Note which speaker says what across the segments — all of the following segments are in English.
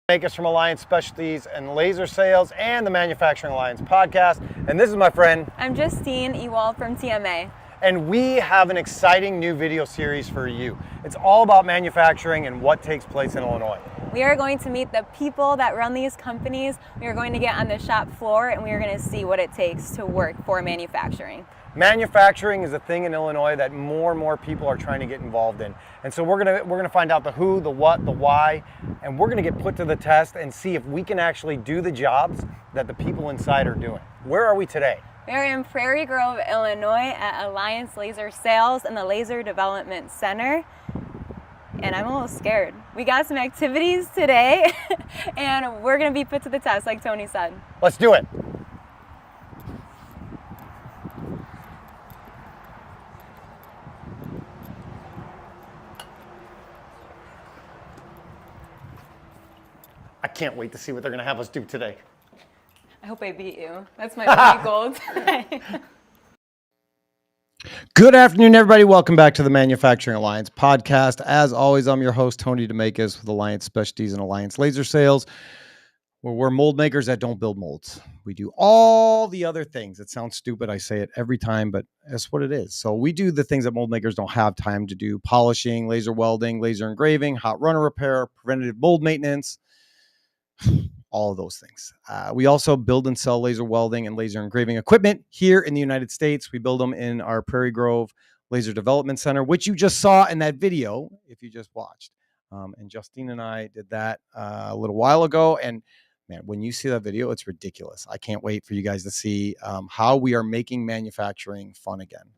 Speaker 1: Makers from Alliance Specialties and Laser Sales and the Manufacturing Alliance podcast. And this is my friend.
Speaker 2: I'm Justine Ewald from TMA.
Speaker 1: And we have an exciting new video series for you. It's all about manufacturing and what takes place in Illinois.
Speaker 2: We are going to meet the people that run these companies. We are going to get on the shop floor and we are going to see what it takes to work for manufacturing.
Speaker 1: Manufacturing is a thing in Illinois that more and more people are trying to get involved in. And so we're gonna find out the who, the what, the why, and we're gonna get put to the test and see if we can actually do the jobs that the people inside are doing. Where are we today?
Speaker 2: We are in Prairie Grove, Illinois at Alliance Laser Sales and the Laser Development Center. And I'm a little scared. We got some activities today and we're gonna be put to the test like Tony said.
Speaker 1: Let's do it. I can't wait to see what they're gonna have us do today.
Speaker 2: I hope I beat you. That's my goal today.
Speaker 1: Good afternoon, everybody. Welcome back to the Manufacturing Alliance podcast. As always, I'm your host, Tony DeMakis with Alliance Specialties and Alliance Laser Sales, where we're mold makers that don't build molds. We do all the other things. It sounds stupid. I say it every time, but that's what it is. So we do the things that mold makers don't have time to do: polishing, laser welding, laser engraving, hot runner repair, preventative mold maintenance, all of those things. We also build and sell laser welding and laser engraving equipment here in the United States. We build them in our Prairie Grove Laser Development Center, which you just saw in that video if you just watched. And Justine and I did that a little while ago. And man, when you see that video, it's ridiculous. I can't wait for you guys to see how we are making manufacturing fun again.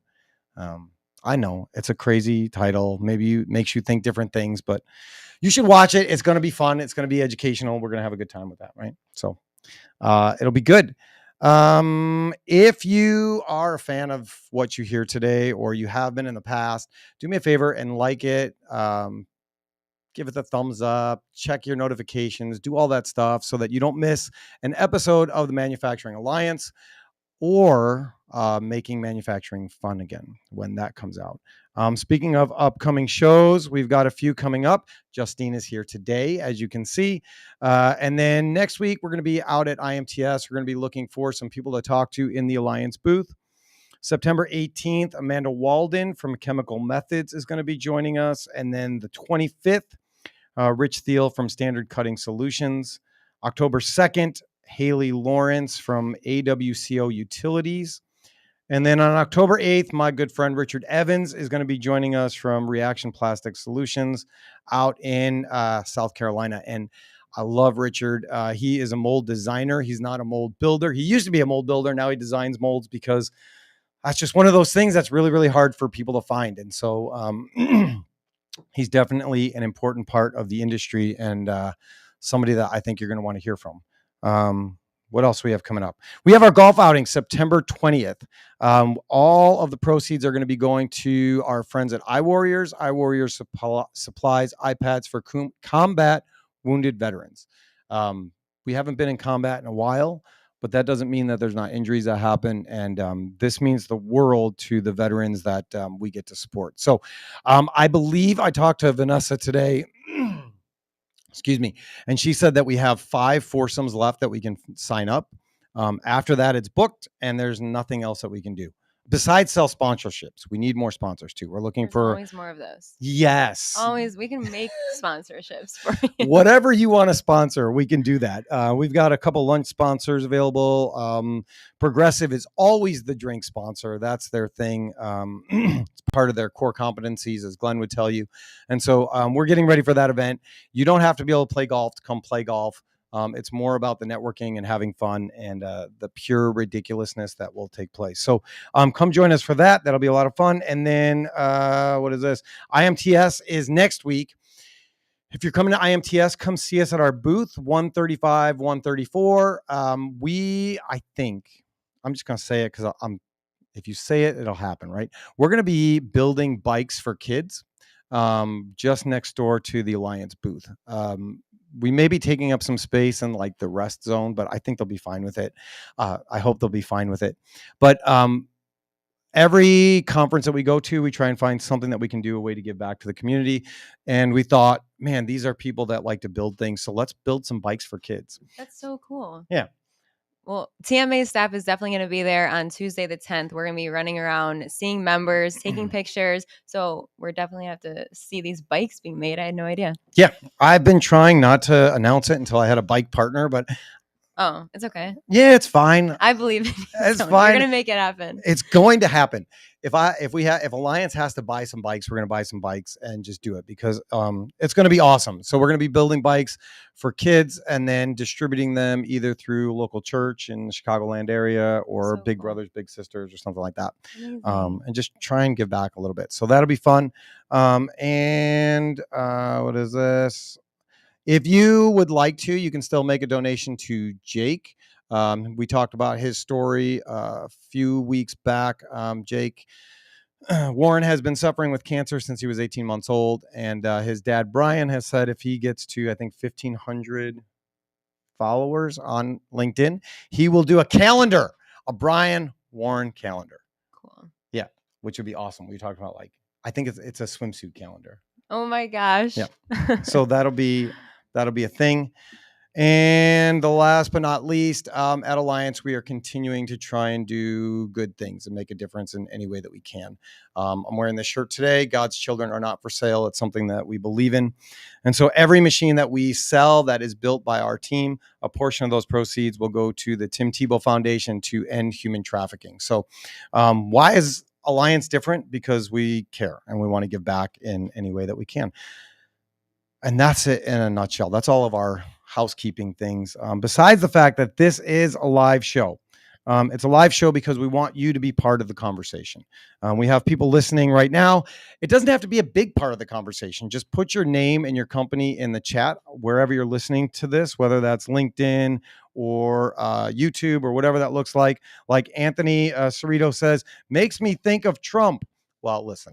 Speaker 1: I know it's a crazy title. Maybe it makes you think different things, but you should watch it. It's going to be fun. It's going to be educational. We're going to have a good time with that, right? So it'll be good. If you are a fan of what you hear today, or you have been in the past, do me a favor and like it. Give it a thumbs up, check your notifications, do all that stuff so that you don't miss an episode of the Manufacturing Alliance or making manufacturing fun again when that comes out. Speaking of upcoming shows, we've got a few coming up. Justine is here today, as you can see. And then next week, we're going to be out at IMTS. We're going to be looking for some people to talk to in the Alliance booth. September 18th, Amanda Walden from Chemical Methods is going to be joining us. And then the 25th, Rich Thiel from Standard Cutting Solutions. October 2nd, Haley Lawrence from AWCO Utilities. And then on October 8th, my good friend Richard Evans is going to be joining us from Reaction Plastic Solutions out in South Carolina. And I love Richard. He is a mold designer. He's not a mold builder. He used to be a mold builder. Now he designs molds because that's just one of those things that's really, really hard for people to find. And so he's definitely an important part of the industry and somebody that I think you're going to want to hear from. What else we have coming up? We have our golf outing September 20th. All of the proceeds are going to be going to our friends at iWarriors. iWarriors supplies iPads for combat wounded veterans. We haven't been in combat in a while, but that doesn't mean that there's not injuries that happen. And this means the world to the veterans that we get to support. So I believe I talked to Vanessa today. Excuse me. And she said that we have 5 foursomes left that we can sign up. After that, it's booked and there's nothing else that we can do besides sell sponsorships. We need more sponsors too. We're looking for
Speaker 2: always more of those.
Speaker 1: Yes.
Speaker 2: Always. We can make sponsorships for you.
Speaker 1: Whatever you want to sponsor, we can do that. We've got a couple lunch sponsors available. Progressive is always the drink sponsor. That's their thing. It's part of their core competencies, as Glenn would tell you. And so we're getting ready for that event. You don't have to be able to play golf to come play golf. It's more about the networking and having fun and the pure ridiculousness that will take place. So come join us for that. That'll be a lot of fun. And then what is this? IMTS is next week. If you're coming to IMTS, come see us at our booth, 135, 134. I think, I'm just going to say it because if you say it, it'll happen, right? We're going to be building bikes for kids just next door to the Alliance booth. We may be taking up some space in like the rest zone, but I think they'll be fine with it. I hope they'll be fine with it. But every conference that we go to, we try and find something that we can do, a way to give back to the community. And we thought man, these are people that like to build things. So let's build some bikes for kids.
Speaker 2: That's so cool.
Speaker 1: Yeah.
Speaker 2: Well, TMA staff is definitely going to be there on Tuesday the 10th. We're going to be running around, seeing members, taking pictures. So we're definitely have to see these bikes being made. I had no idea.
Speaker 1: Yeah. I've been trying not to announce it until I had a bike partner, but
Speaker 2: oh, it's okay.
Speaker 1: Yeah, it's fine.
Speaker 2: I believe in you.
Speaker 1: It's
Speaker 2: Tony.
Speaker 1: fine.
Speaker 2: You're going to make it happen.
Speaker 1: It's going to happen. If Alliance has to buy some bikes, we're going to buy some bikes and just do it because it's going to be awesome. So we're going to be building bikes for kids and then distributing them either through local church in the Chicagoland area or Big Brothers, Big Sisters or something like that. And just try and give back a little bit. So that'll be fun. What is this? If you would like to, you can still make a donation to Jake. We talked about his story a few weeks back. Jake Warren has been suffering with cancer since he was 18 months old. And his dad, Brian, has said if he gets to, I think, 1,500 followers on LinkedIn, he will do a Brian Warren calendar.
Speaker 2: Cool.
Speaker 1: Yeah, which would be awesome. We talked about I think it's a swimsuit calendar.
Speaker 2: Oh my gosh.
Speaker 1: Yeah. So that'll be a thing. And the last but not least, at Alliance, we are continuing to try and do good things and make a difference in any way that we can. I'm wearing this shirt today. God's children are not for sale. It's something that we believe in. And so every machine that we sell that is built by our team, a portion of those proceeds will go to the Tim Tebow Foundation to end human trafficking. So why is Alliance different? Because we care and we want to give back in any way that we can. And that's it in a nutshell. That's all of our housekeeping things. Besides the fact that this is a live show. It's a live show because we want you to be part of the conversation. We have people listening right now. It doesn't have to be a big part of the conversation. Just put your name and your company in the chat wherever you're listening to this, whether that's LinkedIn or YouTube or whatever that looks like. Like Anthony Cerrito says, makes me think of Trump. Well, listen,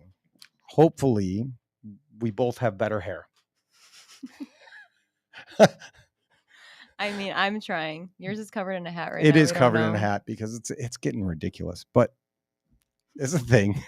Speaker 1: hopefully we both have better hair.
Speaker 2: I mean, I'm trying. Yours is covered in a hat right
Speaker 1: now. It is
Speaker 2: we
Speaker 1: covered in a hat because it's getting ridiculous. But it's a thing.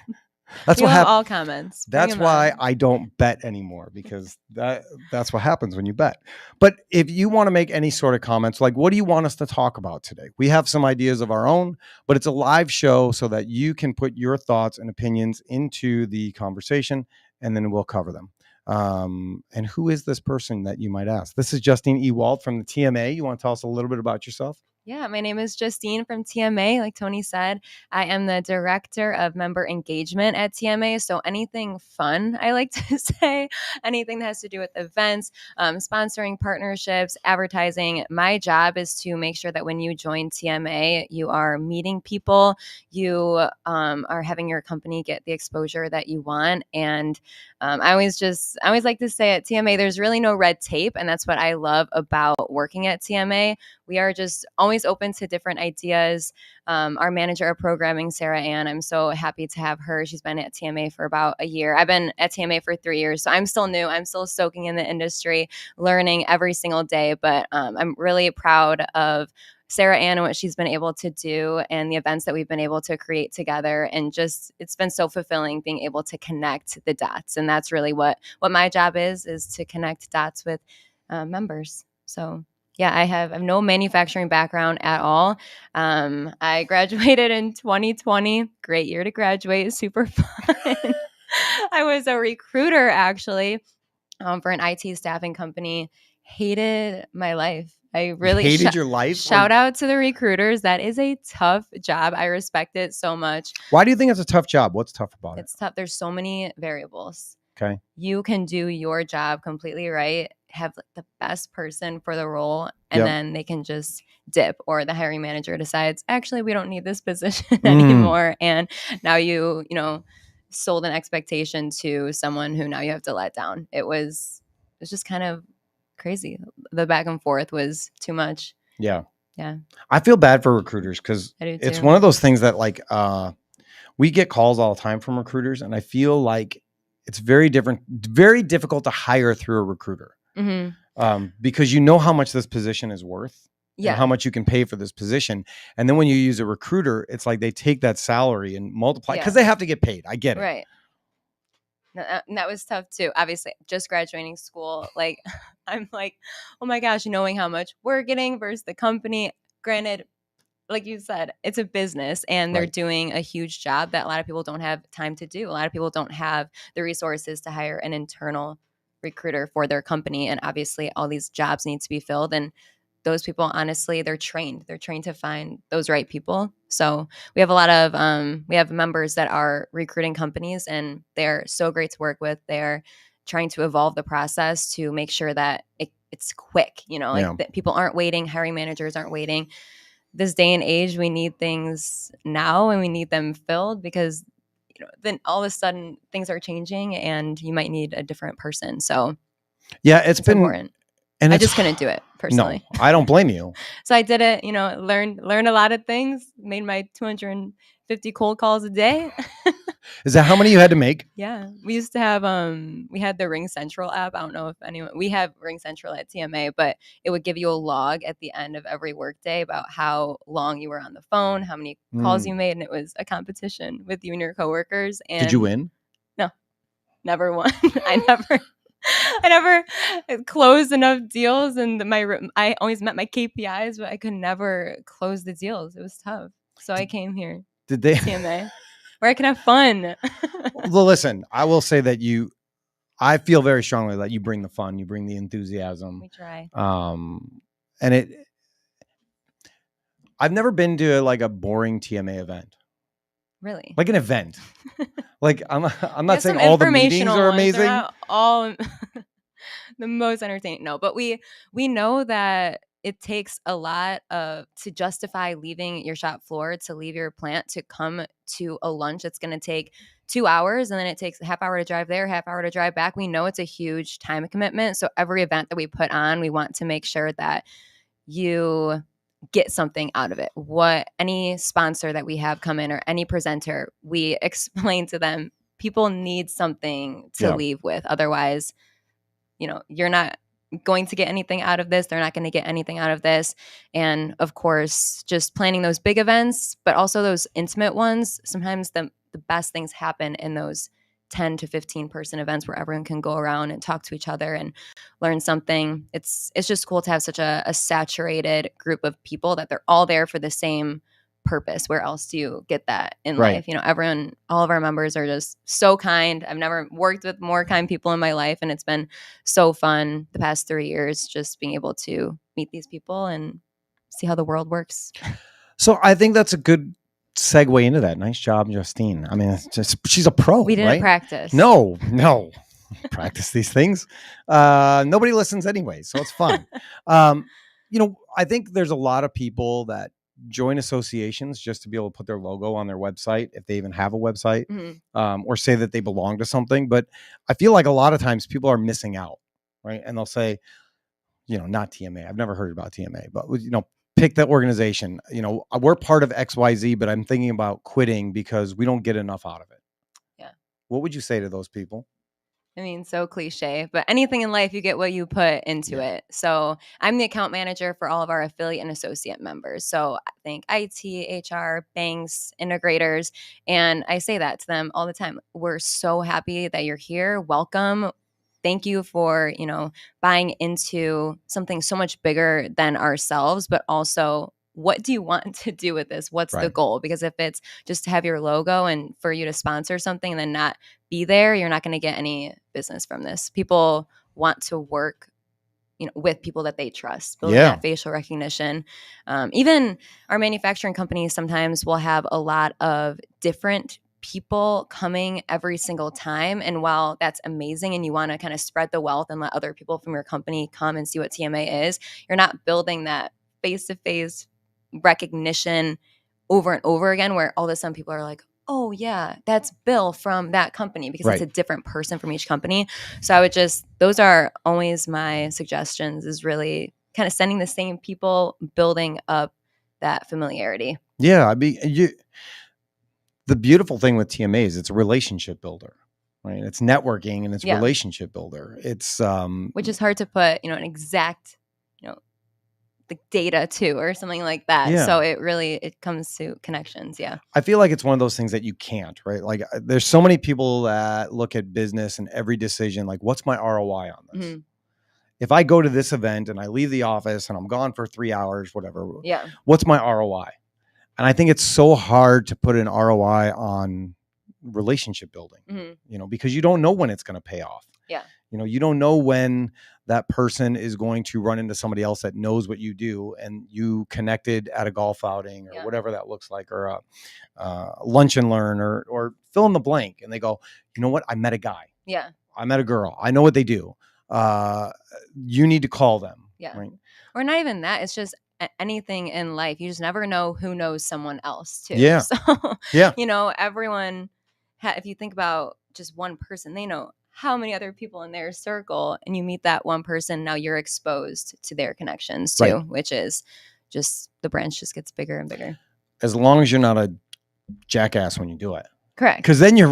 Speaker 1: That's
Speaker 2: what
Speaker 1: happens.
Speaker 2: All comments.
Speaker 1: That's why I don't bet anymore because that's what happens when you bet. But if you want to make any sort of comments, like what do you want us to talk about today? We have some ideas of our own, but it's a live show so that you can put your thoughts and opinions into the conversation and then we'll cover them. And who is this person that you might ask? This is Justine Ewald from the TMA. You want to tell us a little bit about yourself?
Speaker 2: Yeah, my name is Justine from TMA. Like Tony said, I am the director of member engagement at TMA. So anything fun, I like to say, anything that has to do with events, sponsoring partnerships, advertising. My job is to make sure that when you join TMA, you are meeting people, you are having your company get the exposure that you want. And I always like to say at TMA, there's really no red tape. And that's what I love about working at TMA. We are just always open to different ideas. Our manager of programming, Sarah Ann, I'm so happy to have her. She's been at TMA for about a year. I've been at TMA for 3 years, so I'm still new. I'm still soaking in the industry, learning every single day. But I'm really proud of Sarah Ann and what she's been able to do and the events that we've been able to create together. And just, it's been so fulfilling being able to connect the dots. And that's really what my job is to connect dots with members. So yeah, I have no manufacturing background at all. I graduated in 2020. Great year to graduate. Super fun. I was a recruiter actually for an IT staffing company. Hated my life. I really
Speaker 1: hated your life.
Speaker 2: Shout out to the recruiters. That is a tough job. I respect it so much.
Speaker 1: Why do you think it's a tough job? What's tough about it?
Speaker 2: It's tough. There's so many variables.
Speaker 1: Okay.
Speaker 2: You can do your job completely right, have the best person for the role, and then they can just dip, or the hiring manager decides, actually, we don't need this position anymore. And now you sold an expectation to someone who now you have to let down. It's just kind of crazy. The back and forth was too much.
Speaker 1: Yeah.
Speaker 2: Yeah.
Speaker 1: I feel bad for recruiters because it's one of those things that we get calls all the time from recruiters, and I feel like it's very difficult to hire through a recruiter because you know how much this position is worth and how much you can pay for this position. And then when you use a recruiter, it's like they take that salary and multiply because they have to get paid. I get it.
Speaker 2: Right. And that was tough too. Obviously, just graduating school, like I'm like, oh my gosh, knowing how much we're getting versus the company. Granted, like you said, it's a business and they're
Speaker 1: Right.
Speaker 2: doing a huge job that a lot of people don't have time to do. A lot of people don't have the resources to hire an internal recruiter for their company. And obviously, all these jobs need to be filled. And those people, honestly, they're trained. They're trained to find those right people. So we have a lot of we have members that are recruiting companies, and they're so great to work with. They're trying to evolve the process to make sure that it's quick. Like that people aren't waiting. Hiring managers aren't waiting. This day and age, we need things now, and we need them filled because then all of a sudden things are changing, and you might need a different person. So
Speaker 1: yeah, it's been
Speaker 2: important. And I just couldn't do it personally.
Speaker 1: No, I don't blame you.
Speaker 2: So I did it, learned a lot of things, made my 250 cold calls a day.
Speaker 1: Is that how many you had to make?
Speaker 2: Yeah. We used to have, we had the Ring Central app. I don't know if we have Ring Central at TMA, but it would give you a log at the end of every workday about how long you were on the phone, how many calls you made. And it was a competition with you and your coworkers. And
Speaker 1: did you win?
Speaker 2: No, never won. I never closed enough deals, and I always met my KPIs, but I could never close the deals. It was tough. So I came here.
Speaker 1: Did they
Speaker 2: TMA, where I can have fun?
Speaker 1: Well, listen, I will say that I feel very strongly that you bring the fun, you bring the enthusiasm.
Speaker 2: We try.
Speaker 1: And I've never been to like a boring TMA event.
Speaker 2: Really?
Speaker 1: Like an event. Like I'm not saying all the meetings are amazing.
Speaker 2: They're not all the most entertaining. No, but we know that it takes a lot to justify leaving your shop floor, to leave your plant, to come to a lunch that's going to take 2 hours, and then it takes a half hour to drive there, half hour to drive back. We know it's a huge time commitment. So every event that we put on, we want to make sure that you get something out of it. Any sponsor that we have come in or any presenter, we explain to them, people need something to leave with. Otherwise, you're not going to get anything out of this. They're not going to get anything out of this. And of course, just planning those big events, but also those intimate ones. Sometimes the best things happen in those 10 to 15 person events where everyone can go around and talk to each other and learn something. It's just cool to have such a saturated group of people that they're all there for the same purpose. Where else do you get that in life? Everyone, all of our members are just so kind. I've never worked with more kind people in my life, and it's been so fun the past 3 years just being able to meet these people and see how the world works.
Speaker 1: So I think that's a good segue into that. Nice job, Justine. I mean, she's a pro.
Speaker 2: We didn't practice.
Speaker 1: No. Practice these things. Nobody listens anyway, so it's fun. I think there's a lot of people that join associations just to be able to put their logo on their website, if they even have a website, or say that they belong to something. But I feel like a lot of times people are missing out, right? And they'll say, not TMA. I've never heard about TMA, but pick that organization. We're part of XYZ, but I'm thinking about quitting because we don't get enough out of it.
Speaker 2: Yeah.
Speaker 1: What would you say to those people?
Speaker 2: I mean, so cliche, but anything in life, you get what you put into it. So I'm the account manager for all of our affiliate and associate members. So I think IT, HR, banks, integrators. And I say that to them all the time. We're so happy that you're here. Welcome. Thank you for, buying into something so much bigger than ourselves, but also, what do you want to do with this? What's the goal? Because if it's just to have your logo and for you to sponsor something and then not be there, you're not going to get any business from this. People want to work, with people that they trust, building that facial recognition. Even our manufacturing companies sometimes will have a lot of different people coming every single time. And while that's amazing and you want to kind of spread the wealth and let other people from your company come and see what TMA is, you're not building that face-to-face recognition over and over again, where all of a sudden people are like, oh yeah, that's Bill from that company, because it's a different person from each company. So I would those are always my suggestions, is really kind of sending the same people, building up that familiarity.
Speaker 1: Yeah. The beautiful thing with TMA is it's a relationship builder, right? It's networking and it's relationship builder. It's,
Speaker 2: which is hard to put, an exact, the data too, or something like that.
Speaker 1: Yeah.
Speaker 2: So it comes to connections. Yeah.
Speaker 1: I feel like it's one of those things that you can't, right? Like there's so many people that look at business and every decision, like what's my ROI on this?
Speaker 2: Mm-hmm.
Speaker 1: If I go to this event and I leave the office and I'm gone for 3 hours, whatever,
Speaker 2: Yeah.
Speaker 1: what's my ROI? And I think it's so hard to put an ROI on relationship building, because you don't know when it's going to pay off.
Speaker 2: Yeah.
Speaker 1: You don't know when that person is going to run into somebody else that knows what you do and you connected at a golf outing or whatever that looks like, or a lunch and learn or fill in the blank. And they go, you know what? I met a guy.
Speaker 2: Yeah.
Speaker 1: I met a girl. I know what they do. You need to call them.
Speaker 2: Yeah.
Speaker 1: Right?
Speaker 2: Or not even that. It's just anything in life. You just never know who knows someone else too.
Speaker 1: Yeah.
Speaker 2: So,
Speaker 1: yeah.
Speaker 2: Everyone, if you think about just one person, they know how many other people in their circle, and you meet that one person. Now you're exposed to their connections too, which is just the branch just gets bigger and bigger.
Speaker 1: As long as you're not a jackass when you do it.
Speaker 2: Correct.
Speaker 1: Because then you're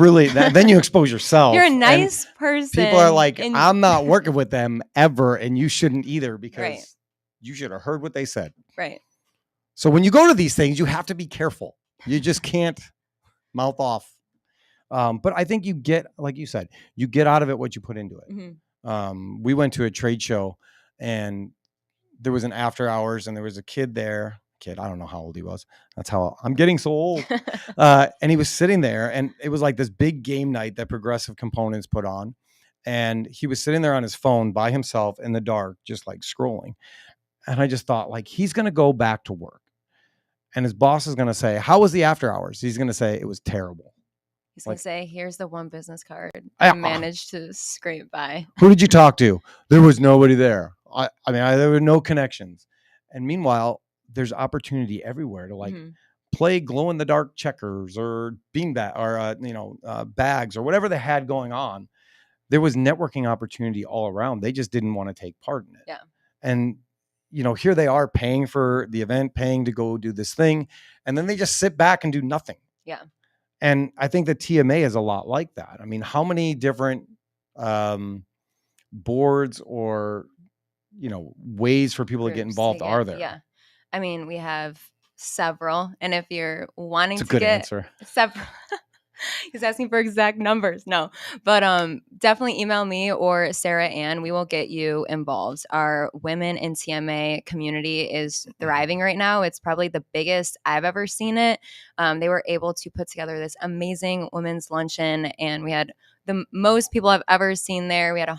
Speaker 1: then you expose yourself.
Speaker 2: You're a nice person.
Speaker 1: People are like, I'm not working with them ever, and you shouldn't either, because you should have heard what they said.
Speaker 2: Right.
Speaker 1: So when you go to these things, you have to be careful. You just can't mouth off. But I think you get, like you said, you get out of it what you put into it.
Speaker 2: Mm-hmm.
Speaker 1: We went to a trade show, and there was an after hours, and there was a kid there. I don't know how old he was. That's how I'm getting so old. And he was sitting there, and it was like this big game night that Progressive Components put on. And he was sitting there on his phone by himself in the dark, just like scrolling. And I just thought, like, he's going to go back to work, and his boss is going to say, how was the after hours? He's going to say it was terrible.
Speaker 2: He's going to say, here's the one business card I managed to scrape by.
Speaker 1: Who did you talk to? There was nobody there. There were no connections. And meanwhile, there's opportunity everywhere to play glow in the dark checkers or beanbag or bags or whatever they had going on. There was networking opportunity all around. They just didn't want to take part in it.
Speaker 2: Yeah.
Speaker 1: And here they are paying for the event, paying to go do this thing, and then they just sit back and do nothing.
Speaker 2: Yeah.
Speaker 1: And I think the TMA is a lot like that. I mean, how many different boards or ways for people to get involved are there?
Speaker 2: Yeah. I mean, we have several, and if you're wanting to get
Speaker 1: answer.
Speaker 2: Several, he's asking for exact numbers. No, but definitely email me or Sarah Ann. We will get you involved. Our women in TMA community is thriving right now. It's probably the biggest I've ever seen it. They were able to put together this amazing women's luncheon, and we had the most people I've ever seen there. We had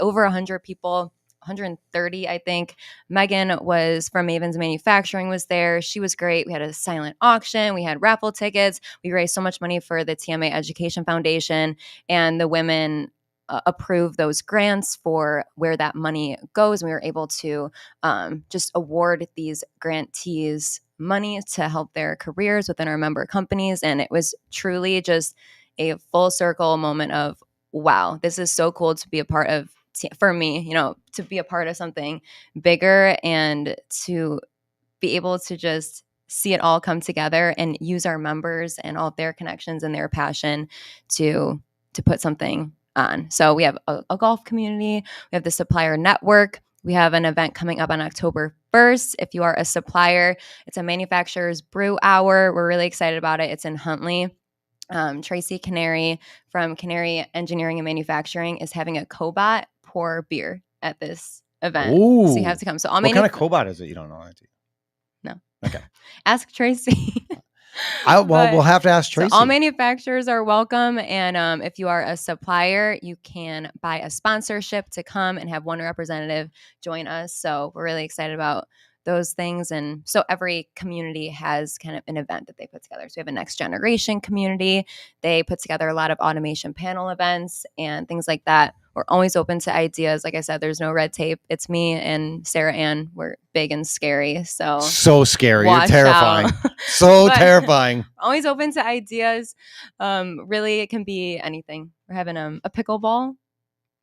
Speaker 2: over 100 people. 130, I think. Megan was from Maven's Manufacturing was there. She was great. We had a silent auction. We had raffle tickets. We raised so much money for the TMA Education Foundation, and the women approved those grants for where that money goes. And we were able to just award these grantees money to help their careers within our member companies. And it was truly just a full circle moment of, wow, this is so cool to be a part of. For me, to be a part of something bigger and to be able to just see it all come together and use our members and all of their connections and their passion to put something on. So we have a golf community. We have the supplier network. We have an event coming up on October 1st. If you are a supplier, it's a manufacturer's brew hour. We're really excited about it. It's in Huntley. Tracy Canary from Canary Engineering and Manufacturing is having a Cobot pour beer at this event.
Speaker 1: Ooh.
Speaker 2: So you have to come. So
Speaker 1: what kind of Cobot is it? You don't know that, do you?
Speaker 2: No.
Speaker 1: Okay.
Speaker 2: Ask Tracy.
Speaker 1: We'll have to ask Tracy.
Speaker 2: So all manufacturers are welcome. And if you are a supplier, you can buy a sponsorship to come and have one representative join us. So we're really excited about those things. And so every community has kind of an event that they put together. So we have a next generation community. They put together a lot of automation panel events and things like that. We're always open to ideas. Like I said, there's no red tape. It's me and Sarah Ann. We're big and scary. So
Speaker 1: scary. You're terrifying. So terrifying.
Speaker 2: Always open to ideas. Really, it can be anything. We're having a pickleball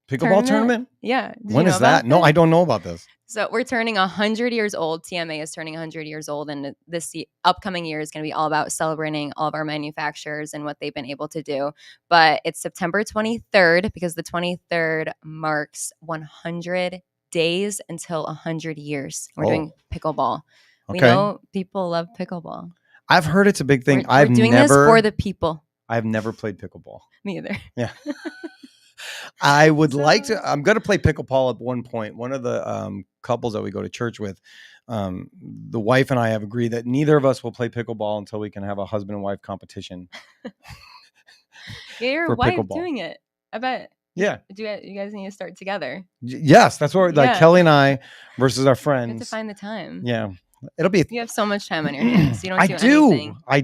Speaker 1: tournament?
Speaker 2: Yeah.
Speaker 1: When is that? No, I don't know about this.
Speaker 2: So we're turning 100 years old. TMA is turning 100 years old. And this upcoming year is going to be all about celebrating all of our manufacturers and what they've been able to do. But it's September 23rd because the 23rd marks 100 days until 100 years. We're
Speaker 1: Oh.
Speaker 2: doing pickleball. We
Speaker 1: Okay.
Speaker 2: know people love pickleball.
Speaker 1: I've heard it's a big thing.
Speaker 2: We're doing this for the people.
Speaker 1: I've never played pickleball.
Speaker 2: Me either.
Speaker 1: Yeah. I would like to. I'm going to play pickleball at one point. One of the couples that we go to church with, the wife and I have agreed that neither of us will play pickleball until we can have a husband and wife competition.
Speaker 2: Get your
Speaker 1: for
Speaker 2: wife
Speaker 1: pickleball.
Speaker 2: doing it. I bet.
Speaker 1: Yeah.
Speaker 2: You guys need to start together.
Speaker 1: Yes, that's what like
Speaker 2: Yeah.
Speaker 1: Kelly and I versus our
Speaker 2: You
Speaker 1: friends.
Speaker 2: have to find the time.
Speaker 1: Yeah, it'll be.
Speaker 2: You have so much time on your hands. You don't
Speaker 1: I
Speaker 2: do anything.
Speaker 1: I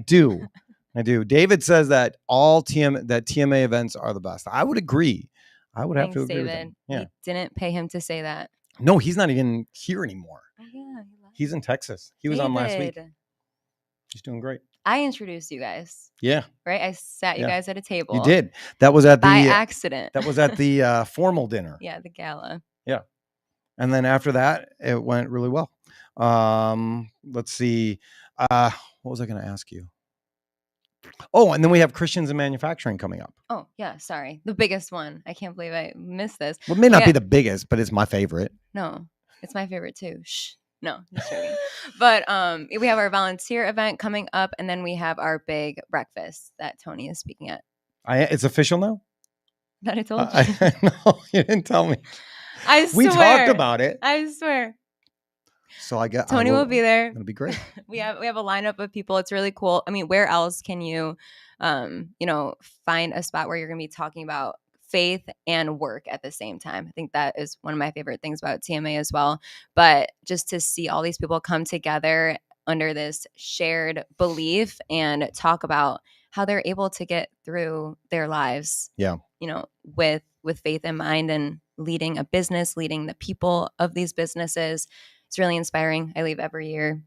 Speaker 1: do. David says that all TMA events are the best. I would agree. I would have to agree with him. Yeah.
Speaker 2: He didn't pay him to say that.
Speaker 1: No, he's not even here anymore.
Speaker 2: Oh, yeah.
Speaker 1: He's in Texas. He was on last week. He's doing great.
Speaker 2: I introduced you guys.
Speaker 1: Yeah.
Speaker 2: Right? I sat you guys at a table.
Speaker 1: You did. That was at
Speaker 2: by accident.
Speaker 1: That was at the formal dinner.
Speaker 2: Yeah, the gala.
Speaker 1: Yeah. And then after that, it went really well. Let's see. What was I going to ask you? Oh, and then we have Christians in Manufacturing coming up.
Speaker 2: Oh, yeah. Sorry. The biggest one. I can't believe I missed this.
Speaker 1: Well, it may not be the biggest, but it's my favorite.
Speaker 2: No, it's my favorite too. Shh. No, just joking. But we have our volunteer event coming up, and then we have our big breakfast that Tony is speaking at.
Speaker 1: It's official now?
Speaker 2: That I told you.
Speaker 1: No, you didn't tell me.
Speaker 2: I swear.
Speaker 1: We talked about it.
Speaker 2: I swear.
Speaker 1: So I guess
Speaker 2: Tony will be there.
Speaker 1: It'll be great.
Speaker 2: We have a lineup of people. It's really cool. I mean, where else can you, find a spot where you're going to be talking about faith and work at the same time? I think that is one of my favorite things about TMA as well. But just to see all these people come together under this shared belief and talk about how they're able to get through their lives.
Speaker 1: Yeah.
Speaker 2: With faith in mind and leading a business, leading the people of these businesses. It's really inspiring. I leave every year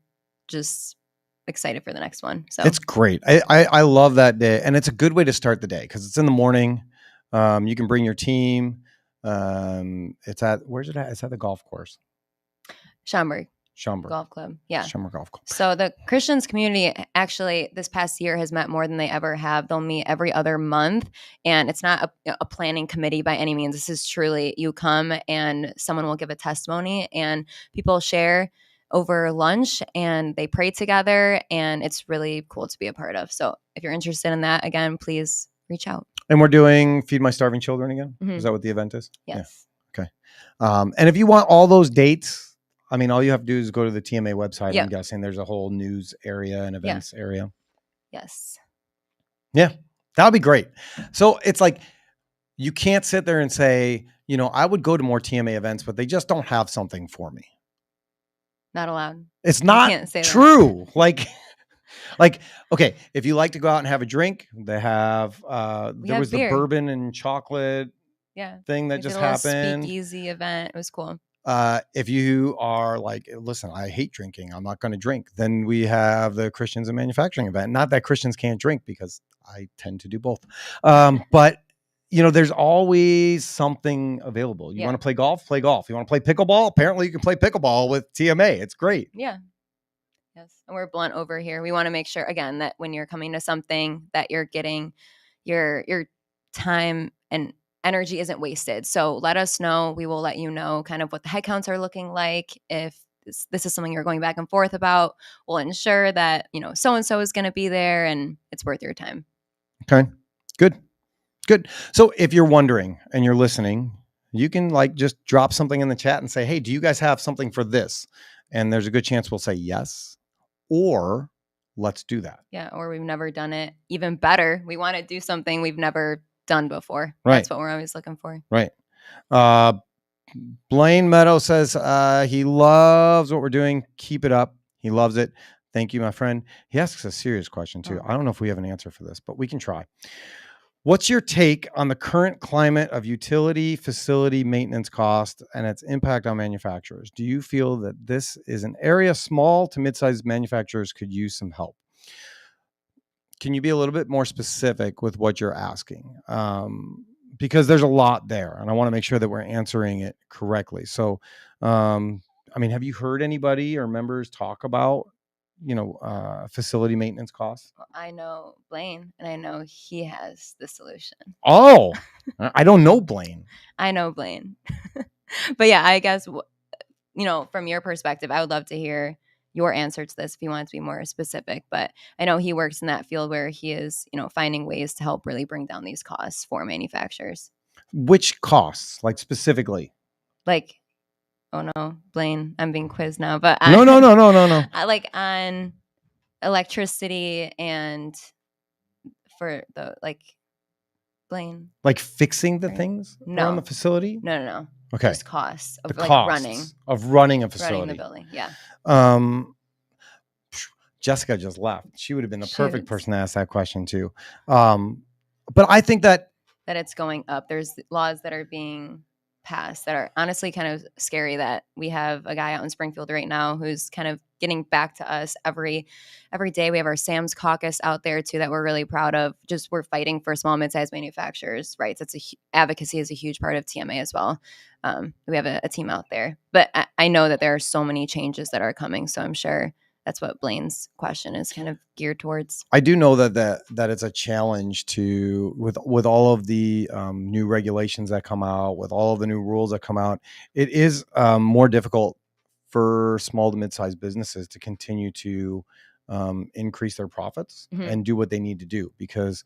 Speaker 2: just excited for the next one. So
Speaker 1: it's great. I love that day. And it's a good way to start the day because it's in the morning. You can bring your team. It's at, where's it at? It's at the golf course.
Speaker 2: Schaumburg
Speaker 1: Golf
Speaker 2: Club. Yeah.
Speaker 1: Schaumburg Golf Club.
Speaker 2: So the Christians community actually this past year has met more than they ever have. They'll meet every other month. And it's not a planning committee by any means. This is truly you come and someone will give a testimony and people share over lunch and they pray together. And it's really cool to be a part of. So if you're interested in that, again, please reach out.
Speaker 1: And we're doing Feed My Starving Children again.
Speaker 2: Mm-hmm.
Speaker 1: Is that what the event is?
Speaker 2: Yes.
Speaker 1: Yeah. Okay. And if you want all those dates, I mean, all you have to do is go to the TMA website.
Speaker 2: Yep.
Speaker 1: I'm guessing there's a whole news area and events area.
Speaker 2: Yes.
Speaker 1: Yeah, that would be great. So it's like, you can't sit there and say, I would go to more TMA events, but they just don't have something for me.
Speaker 2: Not allowed.
Speaker 1: It's not true. Like, okay, if you like to go out and have a drink, they have, there was
Speaker 2: beer.
Speaker 1: The bourbon and chocolate thing that just happened.
Speaker 2: Speakeasy event. It was cool.
Speaker 1: If you are like, listen, I hate drinking, I'm not going to drink, then we have the Christians in Manufacturing event. Not that Christians can't drink because I tend to do both. But there's always something available. You want to play golf? Play golf. You want to play pickleball? Apparently you can play pickleball with TMA. It's great.
Speaker 2: Yeah. Yes. And we're blunt over here. We want to make sure again, that when you're coming to something that you're getting your time and energy isn't wasted. So let us know. We will let you know kind of what the head counts are looking like. If this is something you're going back and forth about, we'll ensure that, so-and-so is going to be there and it's worth your time.
Speaker 1: Okay, good. So if you're wondering and you're listening, you can just drop something in the chat and say, hey, do you guys have something for this? And there's a good chance we'll say yes, or let's do that.
Speaker 2: Yeah. Or we've never done it. Even better. We want to do something we've never done before.
Speaker 1: Right.
Speaker 2: That's what we're always looking for.
Speaker 1: Right. Blaine Meadow says he loves what we're doing. Keep it up. He loves it. Thank you, my friend. He asks a serious question too. I don't know if we have an answer for this, but we can try. What's your take on the current climate of utility facility maintenance cost and its impact on manufacturers? Do you feel that this is an area small to mid-sized manufacturers could use some help? Can you be a little bit more specific with what you're asking? Because there's a lot there and I want to make sure that we're answering it correctly. So, have you heard anybody or members talk about, facility maintenance costs?
Speaker 2: I know Blaine and I know he has the solution.
Speaker 1: Oh, I don't know Blaine.
Speaker 2: I know Blaine. But yeah, I guess from your perspective, I would love to hear your answer to this if you want to be more specific. But I know he works in that field where he is, finding ways to help really bring down these costs for manufacturers.
Speaker 1: Which costs, like specifically?
Speaker 2: Like, oh no, Blaine, I'm being quizzed now, but
Speaker 1: No.
Speaker 2: like on electricity and for the Blaine.
Speaker 1: Like fixing the
Speaker 2: Right.
Speaker 1: things
Speaker 2: No.
Speaker 1: around the facility?
Speaker 2: No.
Speaker 1: Okay.
Speaker 2: Just costs of
Speaker 1: The
Speaker 2: like
Speaker 1: costs of running a
Speaker 2: running
Speaker 1: facility.
Speaker 2: the building. Yeah.
Speaker 1: Jessica just left. She would have been the
Speaker 2: Shoot.
Speaker 1: perfect person to ask that question too. But I think that
Speaker 2: it's going up. There's laws that are being passed that are honestly kind of scary, that we have a guy out in Springfield right now who's kind of getting back to us every day. We have our Sam's caucus out there too that we're really proud of. Just we're fighting for small mid-sized manufacturers' rights. Advocacy is a huge part of TMA as well. We have a team out there, but I know that there are so many changes that are coming. So I'm sure that's what Blaine's question is kind of geared towards.
Speaker 1: I do know that it's a challenge with all of the new regulations that come out, with all of the new rules that come out. It is more difficult for small to mid-sized businesses to continue to increase their profits and do what they need to do, because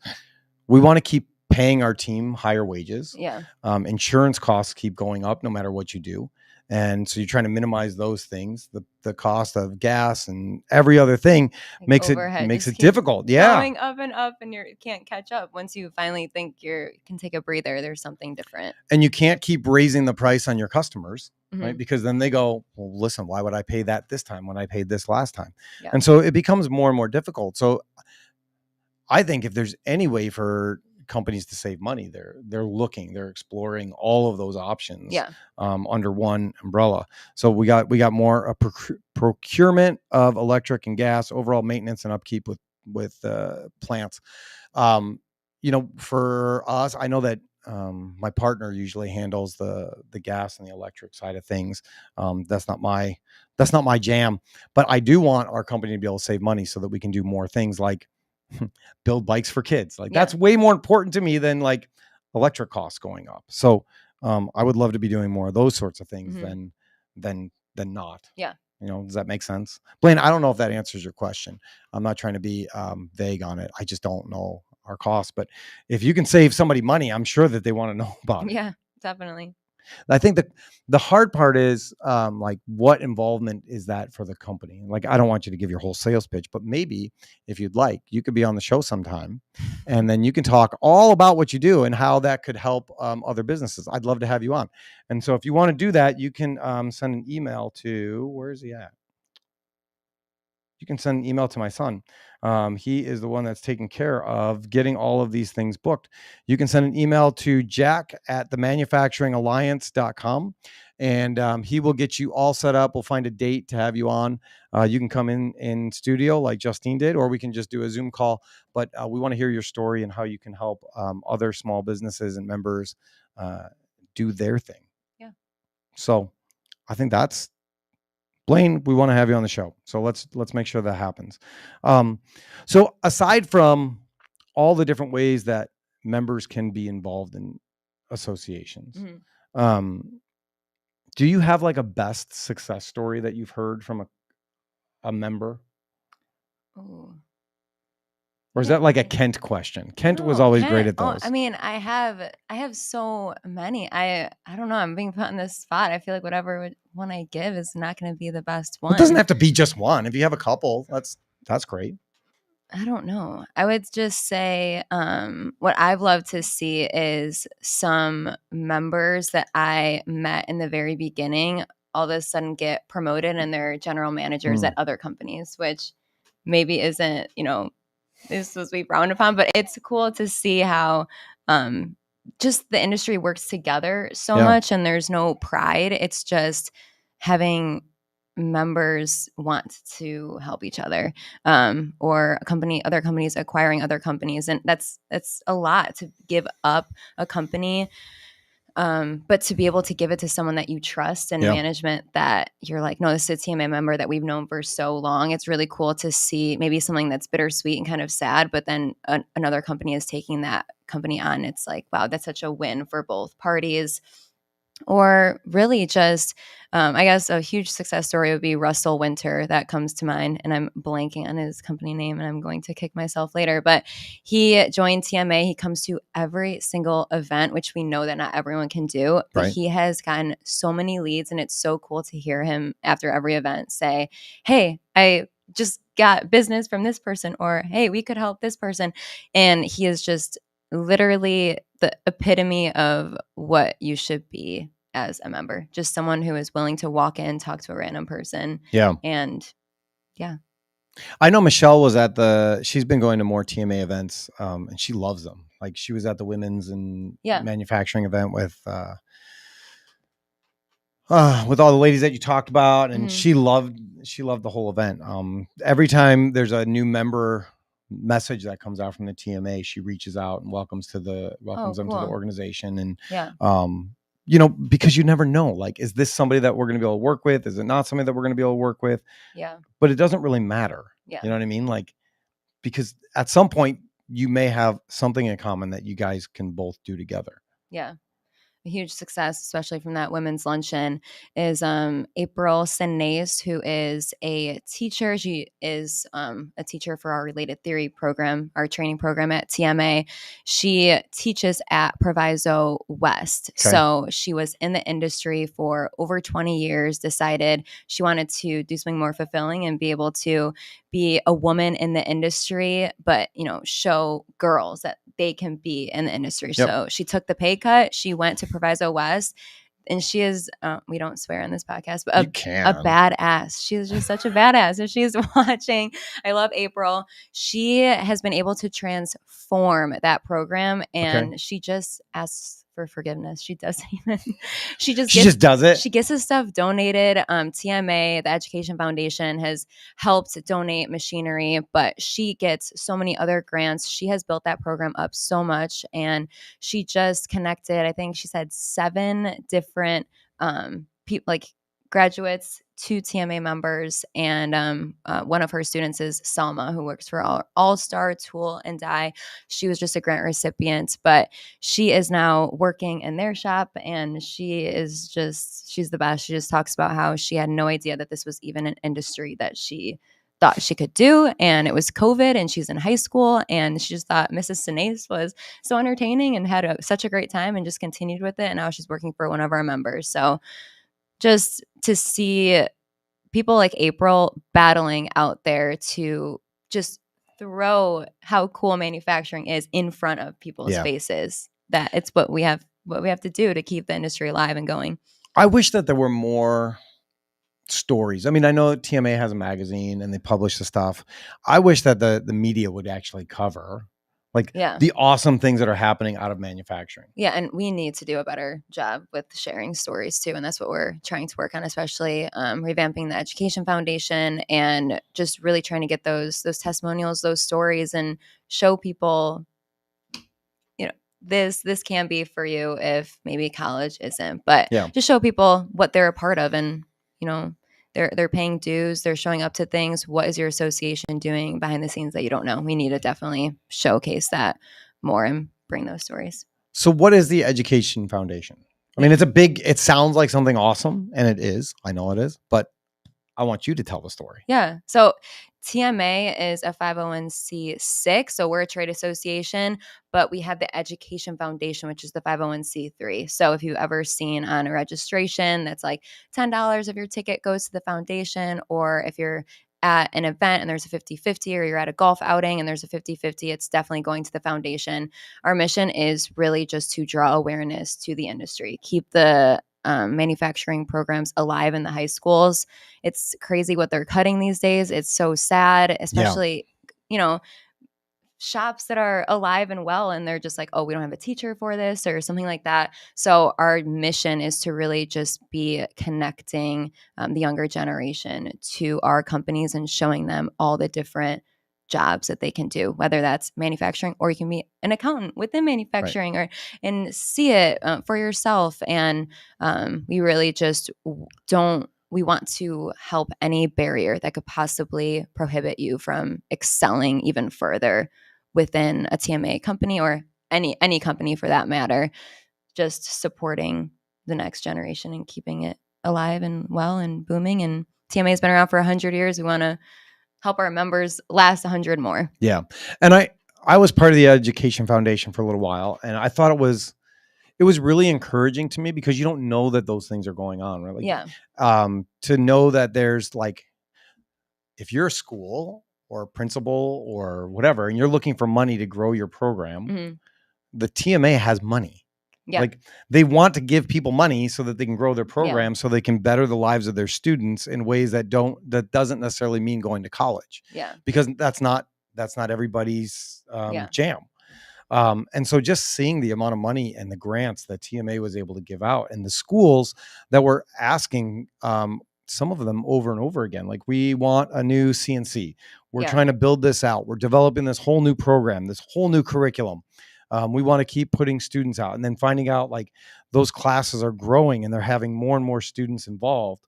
Speaker 1: we want to keep paying our team higher wages.
Speaker 2: Yeah.
Speaker 1: Insurance costs keep going up no matter what you do. And so you're trying to minimize those things. The cost of gas and every other thing makes it difficult. Yeah.
Speaker 2: Going up and up, and you can't catch up. Once you finally think you can take a breather, there's something different.
Speaker 1: And you can't keep raising the price on your customers, right? Because then they go, well, listen, why would I pay that this time when I paid this last time? Yeah. And so it becomes more and more difficult. So I think if there's any way for companies to save money, they're exploring all of those options under one umbrella. So we got more procurement of electric and gas, overall maintenance and upkeep with plants. For us, I know that my partner usually handles the gas and the electric side of things. That's not my jam, but I do want our company to be able to save money so that we can do more things like build bikes for kids. That's way more important to me than like electric costs going up. So I would love to be doing more of those sorts of things than not.
Speaker 2: Yeah.
Speaker 1: Does that make sense? Blaine, I don't know if that answers your question. I'm not trying to be vague on it. I just don't know our costs, but if you can save somebody money, I'm sure that they want to know about it.
Speaker 2: Yeah, definitely.
Speaker 1: I think that the hard part is what involvement is that for the company? Like, I don't want you to give your whole sales pitch, but maybe if you'd like, you could be on the show sometime and then you can talk all about what you do and how that could help other businesses. I'd love to have you on. And so if you want to do that, you can send an email to, where is he at? You can send an email to my son. He is the one that's taking care of getting all of these things booked. You can send an email to jack@themanufacturingalliance.com, and he will get you all set up. We'll find a date to have you on. You can come in studio like Justine did, or we can just do a Zoom call. But we want to hear your story and how you can help other small businesses and members do their thing.
Speaker 2: Yeah.
Speaker 1: So I think that's Blaine, we want to have you on the show. So let's make sure that happens. So aside from all the different ways that members can be involved in associations, do you have like a best success story that you've heard from a member?
Speaker 2: Oh.
Speaker 1: Or is that like a Kent question? Kent was always great at those.
Speaker 2: I mean, I have so many. I don't know. I'm being put on this spot. I feel like whatever one I give is not going to be the best one.
Speaker 1: It doesn't have to be just one. If you have a couple, that's great.
Speaker 2: I don't know. I would just say what I've loved to see is some members that I met in the very beginning all of a sudden get promoted and they're general managers at other companies, which maybe isn't, this was we frowned upon, but it's cool to see how just the industry works together so much and there's no pride. It's just having members want to help each other, or other companies acquiring other companies. And that's a lot to give up a company. But to be able to give it to someone that you trust and management that you're like, no, this is a TMA member that we've known for so long. It's really cool to see maybe something that's bittersweet and kind of sad, but then another company is taking that company on. It's like, wow, that's such a win for both parties.
Speaker 3: Or really just, I guess a huge success story would be Russell Winter. That comes to mind. And I'm blanking on his company name and I'm going to kick myself later. But he joined TMA. He comes to every single event, which we know that not everyone can do. But
Speaker 1: Right.
Speaker 3: he has gotten so many leads. And it's so cool to hear him after every event say, hey, I just got business from this person, or hey, we could help this person. And he is just literally the epitome of what you should be as a member. Just someone who is willing to walk in, talk to a random person.
Speaker 1: Yeah.
Speaker 3: And yeah.
Speaker 1: I know Michelle was she's been going to more TMA events, and she loves them. Like she was at the women's and manufacturing event with all the ladies that you talked about, and she loved the whole event. Every time there's a new member message that comes out from the TMA, she reaches out and welcomes them to the organization. And because you never know, like, is this somebody that we're going to be able to work with? Is it not somebody that we're going to be able to work with?
Speaker 3: Yeah.
Speaker 1: But it doesn't really matter.
Speaker 3: Yeah.
Speaker 1: You know what I mean? Like, because at some point you may have something in common that you guys can both do together.
Speaker 3: Yeah. A huge success, especially from that women's luncheon, is April Sinace, who is a teacher. She is a teacher for our related theory program, our training program at TMA. She teaches at Proviso West.
Speaker 1: Okay.
Speaker 3: So she was in the industry for over 20 years, decided she wanted to do something more fulfilling and be able to be a woman in the industry, but, show girls that they can be in the industry.
Speaker 1: Yep.
Speaker 3: So she took the pay cut. She went to Proviso West, and she is, we don't swear on this podcast, but a badass. She is just such a badass. If she's watching, I love April. She has been able to transform that program, and she just asks for forgiveness. She doesn't even, she just
Speaker 1: does it.
Speaker 3: She gets his stuff donated. TMA, the Education Foundation, has helped donate machinery, but she gets so many other grants. She has built that program up so much, and she just connected, I think she said 7 different people, like graduates, 2 TMA members, and one of her students is Salma, who works for All Star Tool and Die. She was just a grant recipient, but she is now working in their shop, and she's the best. She just talks about how she had no idea that this was even an industry that she thought she could do, and it was COVID, and she's in high school, and she just thought Mrs. Sinace was so entertaining and had such a great time, and just continued with it, and now she's working for one of our members. So just to see people like April battling out there to just throw how cool manufacturing is in front of people's faces, that it's what we have to do to keep the industry alive and going.
Speaker 1: I wish that there were more stories. I mean, I know TMA has a magazine and they publish the stuff. I wish that the media would actually cover the awesome things that are happening out of manufacturing.
Speaker 3: Yeah, and we need to do a better job with sharing stories too, and that's what we're trying to work on, especially revamping the Education Foundation and just really trying to get those testimonials, those stories, and show people, this can be for you if maybe college isn't, but just show people what they're a part of, and they're paying dues, they're showing up to things. What is your association doing behind the scenes that you don't know? We need to definitely showcase that more and bring those stories.
Speaker 1: So what is the Education Foundation? I mean, it sounds like something awesome, and it is. I know it is, but I want you to tell the story.
Speaker 3: Yeah. So TMA is a 501c6, so we're a trade association, but we have the Education Foundation, which is the 501c3. So if you've ever seen on a registration, that's like $10 of your ticket goes to the foundation, or if you're at an event and there's a 50-50, or you're at a golf outing and there's a 50-50, it's definitely going to the foundation. Our mission is really just to draw awareness to the industry, keep the manufacturing programs alive in the high schools. It's crazy what they're cutting these days. It's so sad, especially, shops that are alive and well, and they're just like, oh, we don't have a teacher for this or something like that. So our mission is to really just be connecting the younger generation to our companies and showing them all the different jobs that they can do, whether that's manufacturing, or you can be an accountant within manufacturing, and see it for yourself. And we really just we want to help any barrier that could possibly prohibit you from excelling even further within a TMA company, or any company for that matter, just supporting the next generation and keeping it alive and well and booming. And TMA has been around for 100 years. We want to help our members last 100 more.
Speaker 1: Yeah. And I was part of the Education Foundation for a little while, and I thought it was really encouraging to me because you don't know that those things are going on, right? Like,
Speaker 3: Yeah.
Speaker 1: To know that there's like, if you're a school or a principal or whatever, and you're looking for money to grow your program, the TMA has money.
Speaker 3: Yeah.
Speaker 1: Like, they want to give people money so that they can grow their program, so they can better the lives of their students in ways that doesn't necessarily mean going to college.
Speaker 3: Yeah.
Speaker 1: Because that's not everybody's jam. And so just seeing the amount of money and the grants that TMA was able to give out, and the schools that were asking, some of them over and over again, like, we want a new CNC. We're trying to build this out. We're developing this whole new program, this whole new curriculum. We want to keep putting students out, and then finding out like those classes are growing and they're having more and more students involved.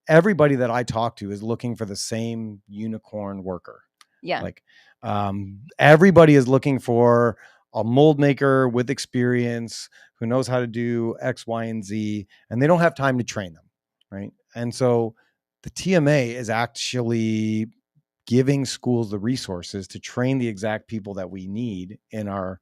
Speaker 1: Everybody that I talk to is looking for the same unicorn worker.
Speaker 3: Yeah.
Speaker 1: Like, everybody is looking for a mold maker with experience who knows how to do X, Y, and Z, and they don't have time to train them. Right. And so the TMA is actually giving schools the resources to train the exact people that we need in our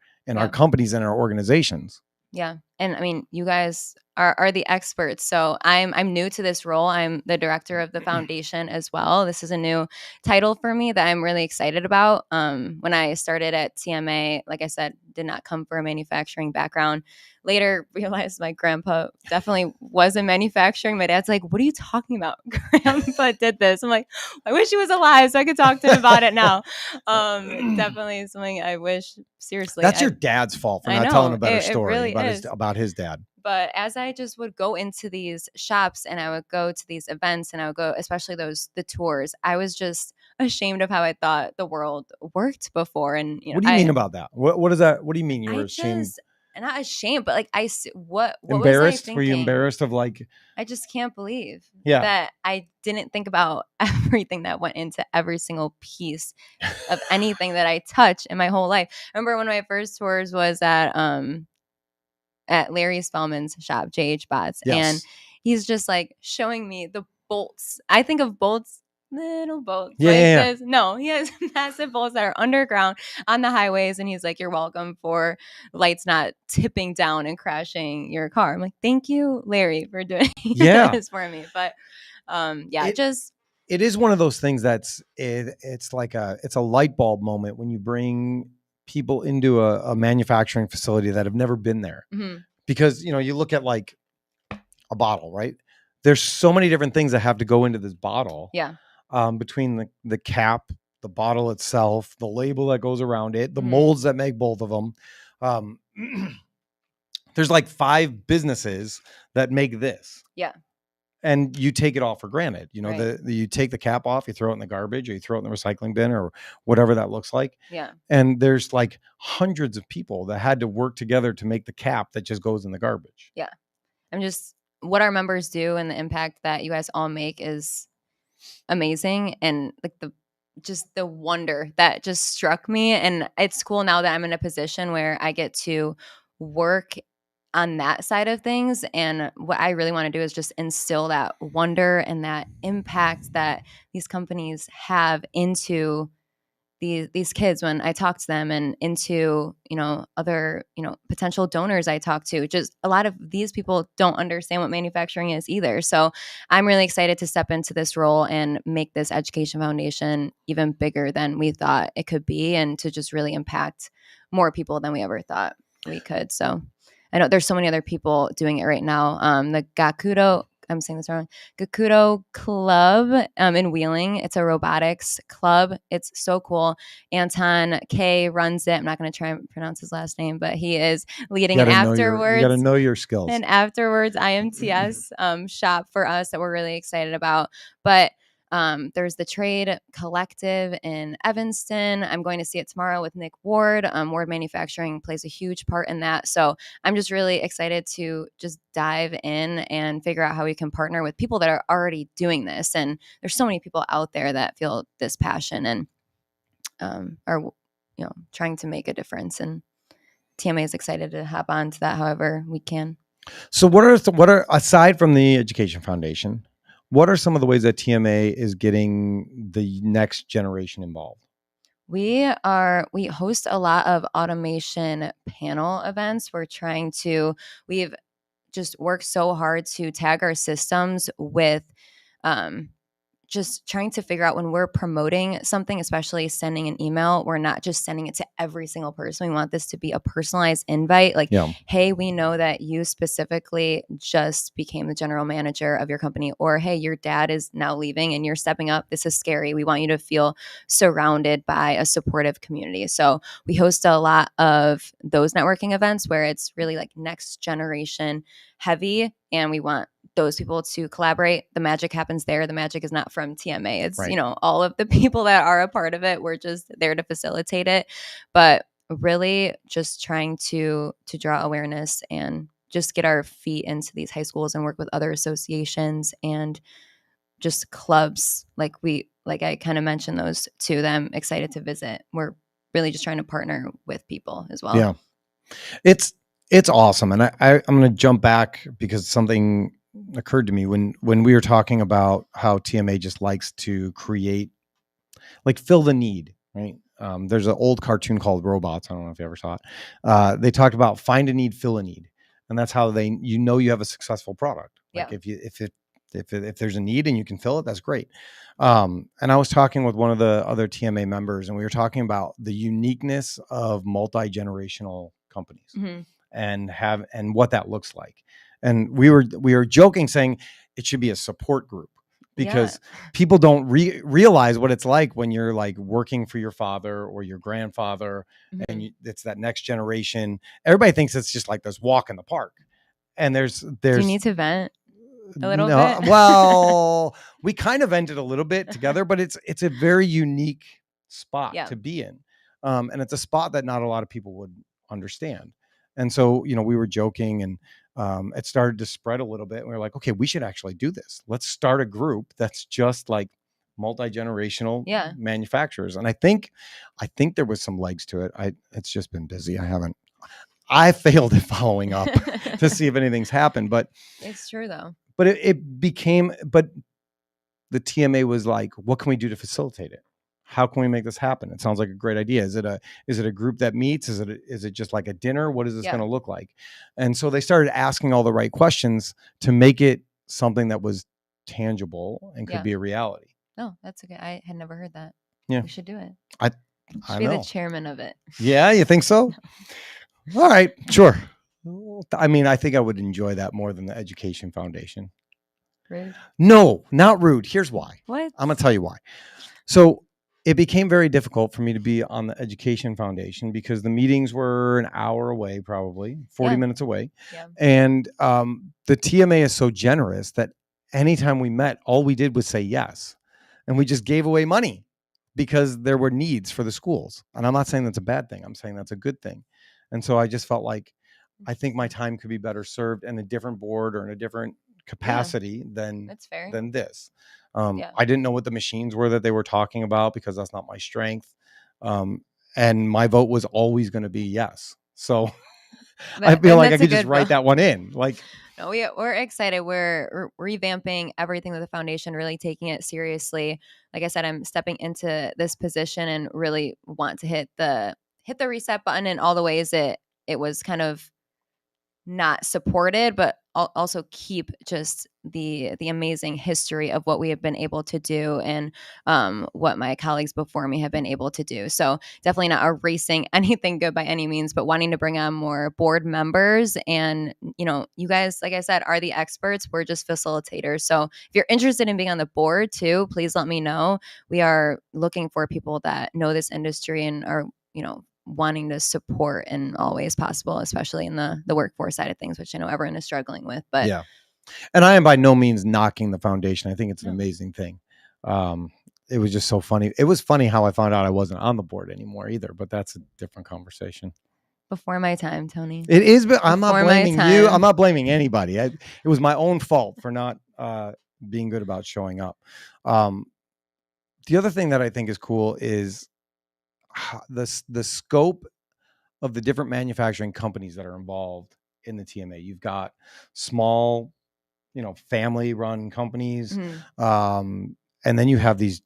Speaker 1: companies and our organizations.
Speaker 3: Yeah. And I mean, you guys are the experts. So I'm new to this role. I'm the director of the foundation as well. This is a new title for me that I'm really excited about. When I started at TMA, like I said, did not come from a manufacturing background. Later realized my grandpa definitely was in manufacturing. My dad's like, "What are you talking about? Grandpa did this." I'm like, "I wish he was alive so I could talk to him about it now." Definitely something I wish, seriously.
Speaker 1: That's your dad's fault for not telling a better story
Speaker 3: really
Speaker 1: about his dad.
Speaker 3: But as I just would go into these shops and I would go to these events and I would go, especially the tours, I was just ashamed of how I thought the world worked before. And
Speaker 1: what do you mean about that? What is that? What do you mean you were ashamed?
Speaker 3: Not ashamed, but like what
Speaker 1: embarrassed?
Speaker 3: was I thinking?
Speaker 1: Were you embarrassed of like?
Speaker 3: I just can't believe
Speaker 1: that
Speaker 3: I didn't think about everything that went into every single piece of anything that I touch in my whole life. I remember one of my first tours was at Larry Spellman's shop, JH Bots.
Speaker 1: Yes.
Speaker 3: And he's just like showing me the bolts. I think of bolts, little bolts.
Speaker 1: Yeah.
Speaker 3: No, he has massive bolts that are underground on the highways. And he's like, "You're welcome for lights not tipping down and crashing your car." I'm like, "Thank you, Larry, for doing this for me." But
Speaker 1: it is one of those things it's like it's a light bulb moment when you bring people into a manufacturing facility that have never been there. Because, you look at like a bottle, right? There's so many different things that have to go into this bottle.
Speaker 3: Yeah.
Speaker 1: Between the cap, the bottle itself, the label that goes around it, the molds that make both of them. There's like 5 businesses that make this.
Speaker 3: Yeah.
Speaker 1: And you take it all for granted.
Speaker 3: Right.
Speaker 1: You take the cap off, you throw it in the garbage, or you throw it in the recycling bin, or whatever that looks like.
Speaker 3: Yeah.
Speaker 1: And there's like hundreds of people that had to work together to make the cap that just goes in the garbage.
Speaker 3: Yeah. What our members do and the impact that you guys all make is amazing. And like the wonder that just struck me. And it's cool now that I'm in a position where I get to work on that side of things. And what I really want to do is just instill that wonder and that impact that these companies have into these kids when I talk to them, and into, other, potential donors I talk to. Just a lot of these people don't understand what manufacturing is either. So I'm really excited to step into this role and make this education foundation even bigger than we thought it could be, and to just really impact more people than we ever thought we could. So I know there's so many other people doing it right now. The Gakudo, I'm saying this wrong, Gakudo Club in Wheeling. It's a robotics club. It's so cool. Anton K runs it. I'm not going to try and pronounce his last name, but he is leading an afterwards.
Speaker 1: You got to know your skills.
Speaker 3: And afterwards IMTS shop for us that we're really excited about. But there's the Trade Collective in Evanston. I'm going to see it tomorrow with Nick Ward. Ward Manufacturing plays a huge part in that. So I'm just really excited to just dive in and figure out how we can partner with people that are already doing this. And there's so many people out there that feel this passion and are trying to make a difference. And TMA is excited to hop on to that however we can.
Speaker 1: So what are aside from the Education Foundation, what are some of the ways that TMA is getting the next generation involved?
Speaker 3: We host a lot of automation panel events. We've just worked so hard to tag our systems with um, just trying to figure out when we're promoting something, especially sending an email, we're not just sending it to every single person. We want this to be a personalized invite. Like,
Speaker 1: Yeah.
Speaker 3: hey, we know that you specifically just became the general manager of your company, or hey, your dad is now leaving and you're stepping up. This is scary. We want you to feel surrounded by a supportive community. So we host a lot of those networking events where it's really like next generation heavy, and we want those people to collaborate. The magic happens there. The magic is not from TMA. It's,
Speaker 1: Right.
Speaker 3: all of the people that are a part of it. We're just there to facilitate it. But really just trying to draw awareness and just get our feet into these high schools and work with other associations and just clubs. Like I kind of mentioned those two that I'm excited to visit. We're really just trying to partner with people as well.
Speaker 1: Yeah. It's awesome. And I'm going to jump back because something occurred to me when we were talking about how TMA just likes to create, like, fill the need, right? There's an old cartoon called Robots. I don't know if you ever saw it. They talked about find a need, fill a need. And that's how you have a successful product. Like, if there's a need and you can fill it, that's great. And I was talking with one of the other TMA members, and we were talking about the uniqueness of multi-generational companies.
Speaker 3: Mm-hmm.
Speaker 1: And what that looks like. And we were joking, saying it should be a support group, because people don't realize what it's like when you're like working for your father or your grandfather, and it's that next generation. Everybody thinks it's just like this walk in the park. And there's
Speaker 3: Do you need to vent a little bit?
Speaker 1: Well, we kind of ended a little bit together, but it's a very unique spot to be in. And it's a spot that not a lot of people would understand. And so, we were joking, and it started to spread a little bit. And we were like, okay, we should actually do this. Let's start a group that's just like multi-generational manufacturers. And I think there was some legs to it. It's just been busy. I failed at following up to see if anything's happened, but
Speaker 3: it's true though.
Speaker 1: But but the TMA was like, what can we do to facilitate it? How can we make this happen? It sounds like a great idea. Is it a group that meets? Is it just like a dinner? What is this going to look like? And so they started asking all the right questions to make it something that was tangible and could be a reality.
Speaker 3: No, that's okay. I had never heard that.
Speaker 1: Yeah.
Speaker 3: We should do it.
Speaker 1: I
Speaker 3: should be the chairman of it.
Speaker 1: Yeah, you think so? No. All right, sure. I mean, I think I would enjoy that more than the Education Foundation.
Speaker 3: Rude?
Speaker 1: No, not rude. Here's why.
Speaker 3: What?
Speaker 1: I'm going to tell you why. So it became very difficult for me to be on the Education Foundation because the meetings were an hour away, probably 40 minutes away. Yeah. And the TMA is so generous that anytime we met, all we did was say yes. And we just gave away money because there were needs for the schools. And I'm not saying that's a bad thing. I'm saying that's a good thing. And so I just felt like I think my time could be better served in a different board or in a different capacity than this. I didn't know what the machines were that they were talking about because that's not my strength. And my vote was always going to be yes. So I feel like I could just write that one in. Like,
Speaker 3: no, we're excited. We're revamping everything with the foundation, really taking it seriously. Like I said, I'm stepping into this position and really want to hit the reset button in all the ways it was kind of not supported, but also keep just the amazing history of what we have been able to do and what my colleagues before me have been able to do. So definitely not erasing anything good by any means, but wanting to bring on more board members. And, you guys, like I said, are the experts. We're just facilitators. So if you're interested in being on the board too, please let me know. We are looking for people that know this industry and are, wanting to support in all ways possible, especially in the workforce side of things, which I know everyone is struggling with. But
Speaker 1: yeah, and I am by no means knocking the foundation. I think it's an amazing thing. It was just so funny. It was funny how I found out I wasn't on the board anymore either, but that's a different conversation.
Speaker 3: Before my time, Tony.
Speaker 1: It is, but I'm not blaming you. I'm not blaming anybody. It was my own fault for not being good about showing up. The other thing that I think is cool is the scope of the different manufacturing companies that are involved in the TMA. You've got small, family run companies. And then you have these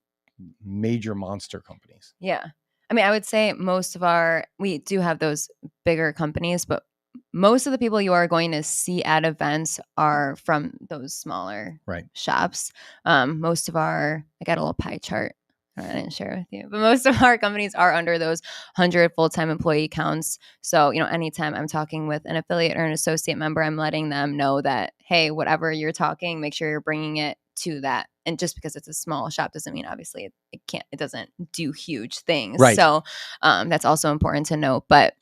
Speaker 1: major monster companies.
Speaker 3: Yeah. I mean, I would say we do have those bigger companies, but most of the people you are going to see at events are from those smaller shops. I got a little pie chart I didn't share with you, but most of our companies are under those 100 full-time employee counts. So, anytime I'm talking with an affiliate or an associate member, I'm letting them know that, hey, whatever you're talking, make sure you're bringing it to that. And just because it's a small shop doesn't mean obviously it doesn't do huge things.
Speaker 1: Right.
Speaker 3: So that's also important to note. But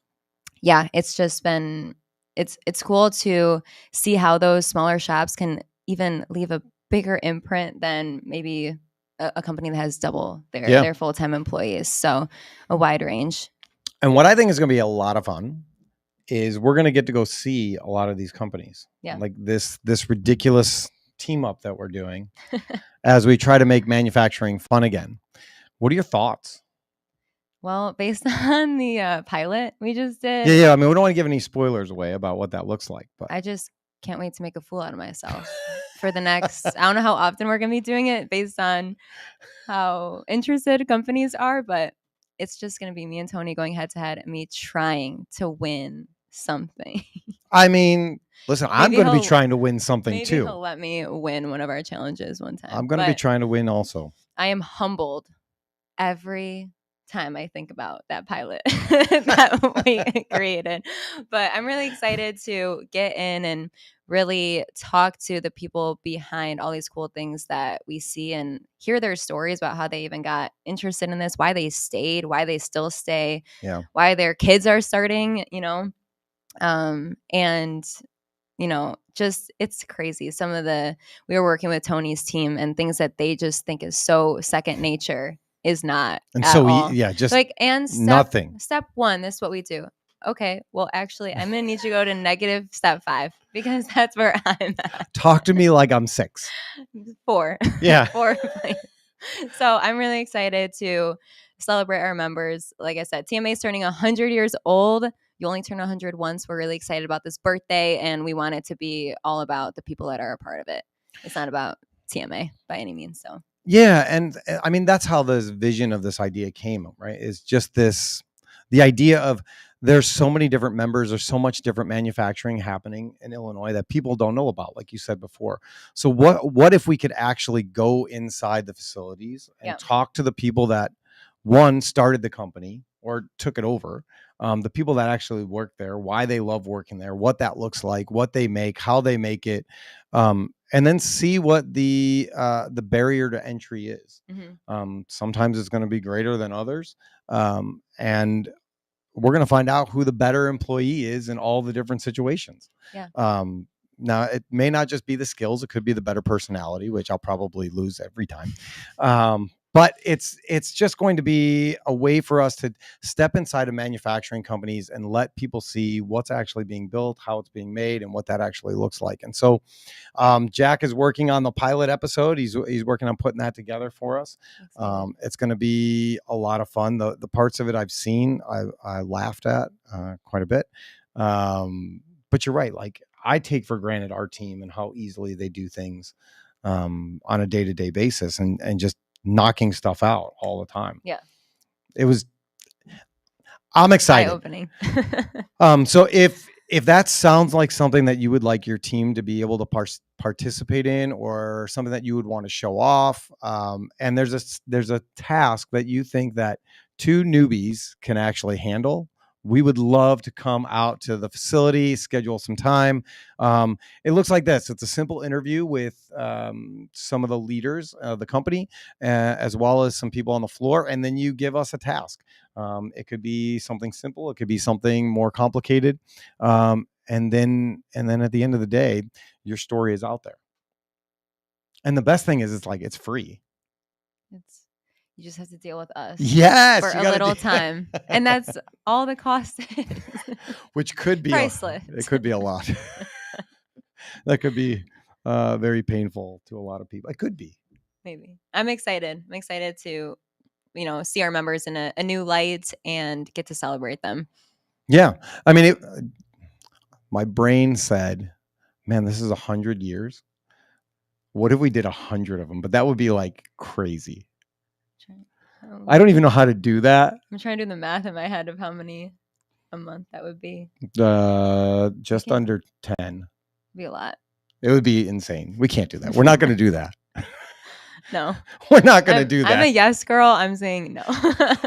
Speaker 3: yeah, it's just been, it's cool to see how those smaller shops can even leave a bigger imprint than maybe a company that has double their full-time employees. So a wide range.
Speaker 1: And what I think is going to be a lot of fun is we're going to get to go see a lot of these companies.
Speaker 3: Yeah.
Speaker 1: Like this ridiculous team up that we're doing as we try to make manufacturing fun again. What are your thoughts?
Speaker 3: Well, based on the pilot we just did.
Speaker 1: Yeah. I mean, we don't want to give any spoilers away about what that looks like, but
Speaker 3: I just can't wait to make a fool out of myself for the next, I don't know how often we're going to be doing it based on how interested companies are, but it's just going to be me and Tony going head to head and me trying to win something.
Speaker 1: I mean, listen, I'm going to be trying to win something too.
Speaker 3: Maybe he'll let me win one of our challenges one time.
Speaker 1: I'm going to be trying to win also.
Speaker 3: I am humbled every time I think about that pilot that we created. But I'm really excited to get in and really talk to the people behind all these cool things that we see and hear their stories about how they even got interested in this, why they stayed, why they still stay, why their kids are starting, and just it's crazy. We were working with Tony's team and things that they just think is so second nature is not.
Speaker 1: And
Speaker 3: at
Speaker 1: so
Speaker 3: all.
Speaker 1: just
Speaker 3: nothing. Step 1, this is what we do. Okay, well, actually, I'm going to need you to go to negative step 5 because that's where I'm at.
Speaker 1: Talk to me like I'm 6.
Speaker 3: 4.
Speaker 1: Yeah.
Speaker 3: 4. So I'm really excited to celebrate our members. Like I said, TMA is turning 100 years old. You only turn 100 once. We're really excited about this birthday, and we want it to be all about the people that are a part of it. It's not about TMA by any means. So
Speaker 1: yeah, and I mean that's how the vision of this idea came, right? Is just the idea of there's so many different members, there's so much different manufacturing happening in Illinois that people don't know about, like you said before. So what if we could actually go inside the facilities and talk to the people that started the company or took it over, the people that actually work there, why they love working there, what that looks like, what they make, how they make it, and then see what the barrier to entry is. Mm-hmm. Sometimes it's going to be greater than others, and we're going to find out who the better employee is in all the different situations.
Speaker 3: Yeah.
Speaker 1: Now, it may not just be the skills; it could be the better personality, which I'll probably lose every time. But it's just going to be a way for us to step inside of manufacturing companies and let people see what's actually being built, how it's being made, and what that actually looks like. And so Jack is working on the pilot episode. He's working on putting that together for us. It's going to be a lot of fun. The parts of it I've seen, I laughed at quite a bit. But you're right. Like I take for granted our team and how easily they do things on a day-to-day basis and just knocking stuff out all the time.
Speaker 3: Yeah.
Speaker 1: I'm excited.
Speaker 3: Eye-opening.
Speaker 1: So if that sounds like something that you would like your team to be able to participate in or something that you would want to show off, and there's a task that you think that 2 newbies can actually handle, we would love to come out to the facility, schedule some time. It looks like this. It's a simple interview with some of the leaders of the company, as well as some people on the floor. And then you give us a task. It could be something simple. It could be something more complicated. And then at the end of the day, your story is out there. And the best thing is it's free.
Speaker 3: You just have to deal with us.
Speaker 1: Yes,
Speaker 3: for a little time. And that's all the cost is.
Speaker 1: Which could be
Speaker 3: priceless.
Speaker 1: It could be a lot. That could be very painful to a lot of people. It could be.
Speaker 3: Maybe. I'm excited. I'm excited to, see our members in a new light and get to celebrate them.
Speaker 1: Yeah. I mean, my brain said, man, this is 100 years. What if we did 100 of them? But that would be like crazy. I don't even know how to do that.
Speaker 3: I'm trying to do the math in my head of how many a month that would be.
Speaker 1: Just under 10.
Speaker 3: It'd be a lot.
Speaker 1: It would be insane. We can't do that. We're not going to do that.
Speaker 3: No.
Speaker 1: We're not going to do that.
Speaker 3: I'm a yes girl. I'm saying no.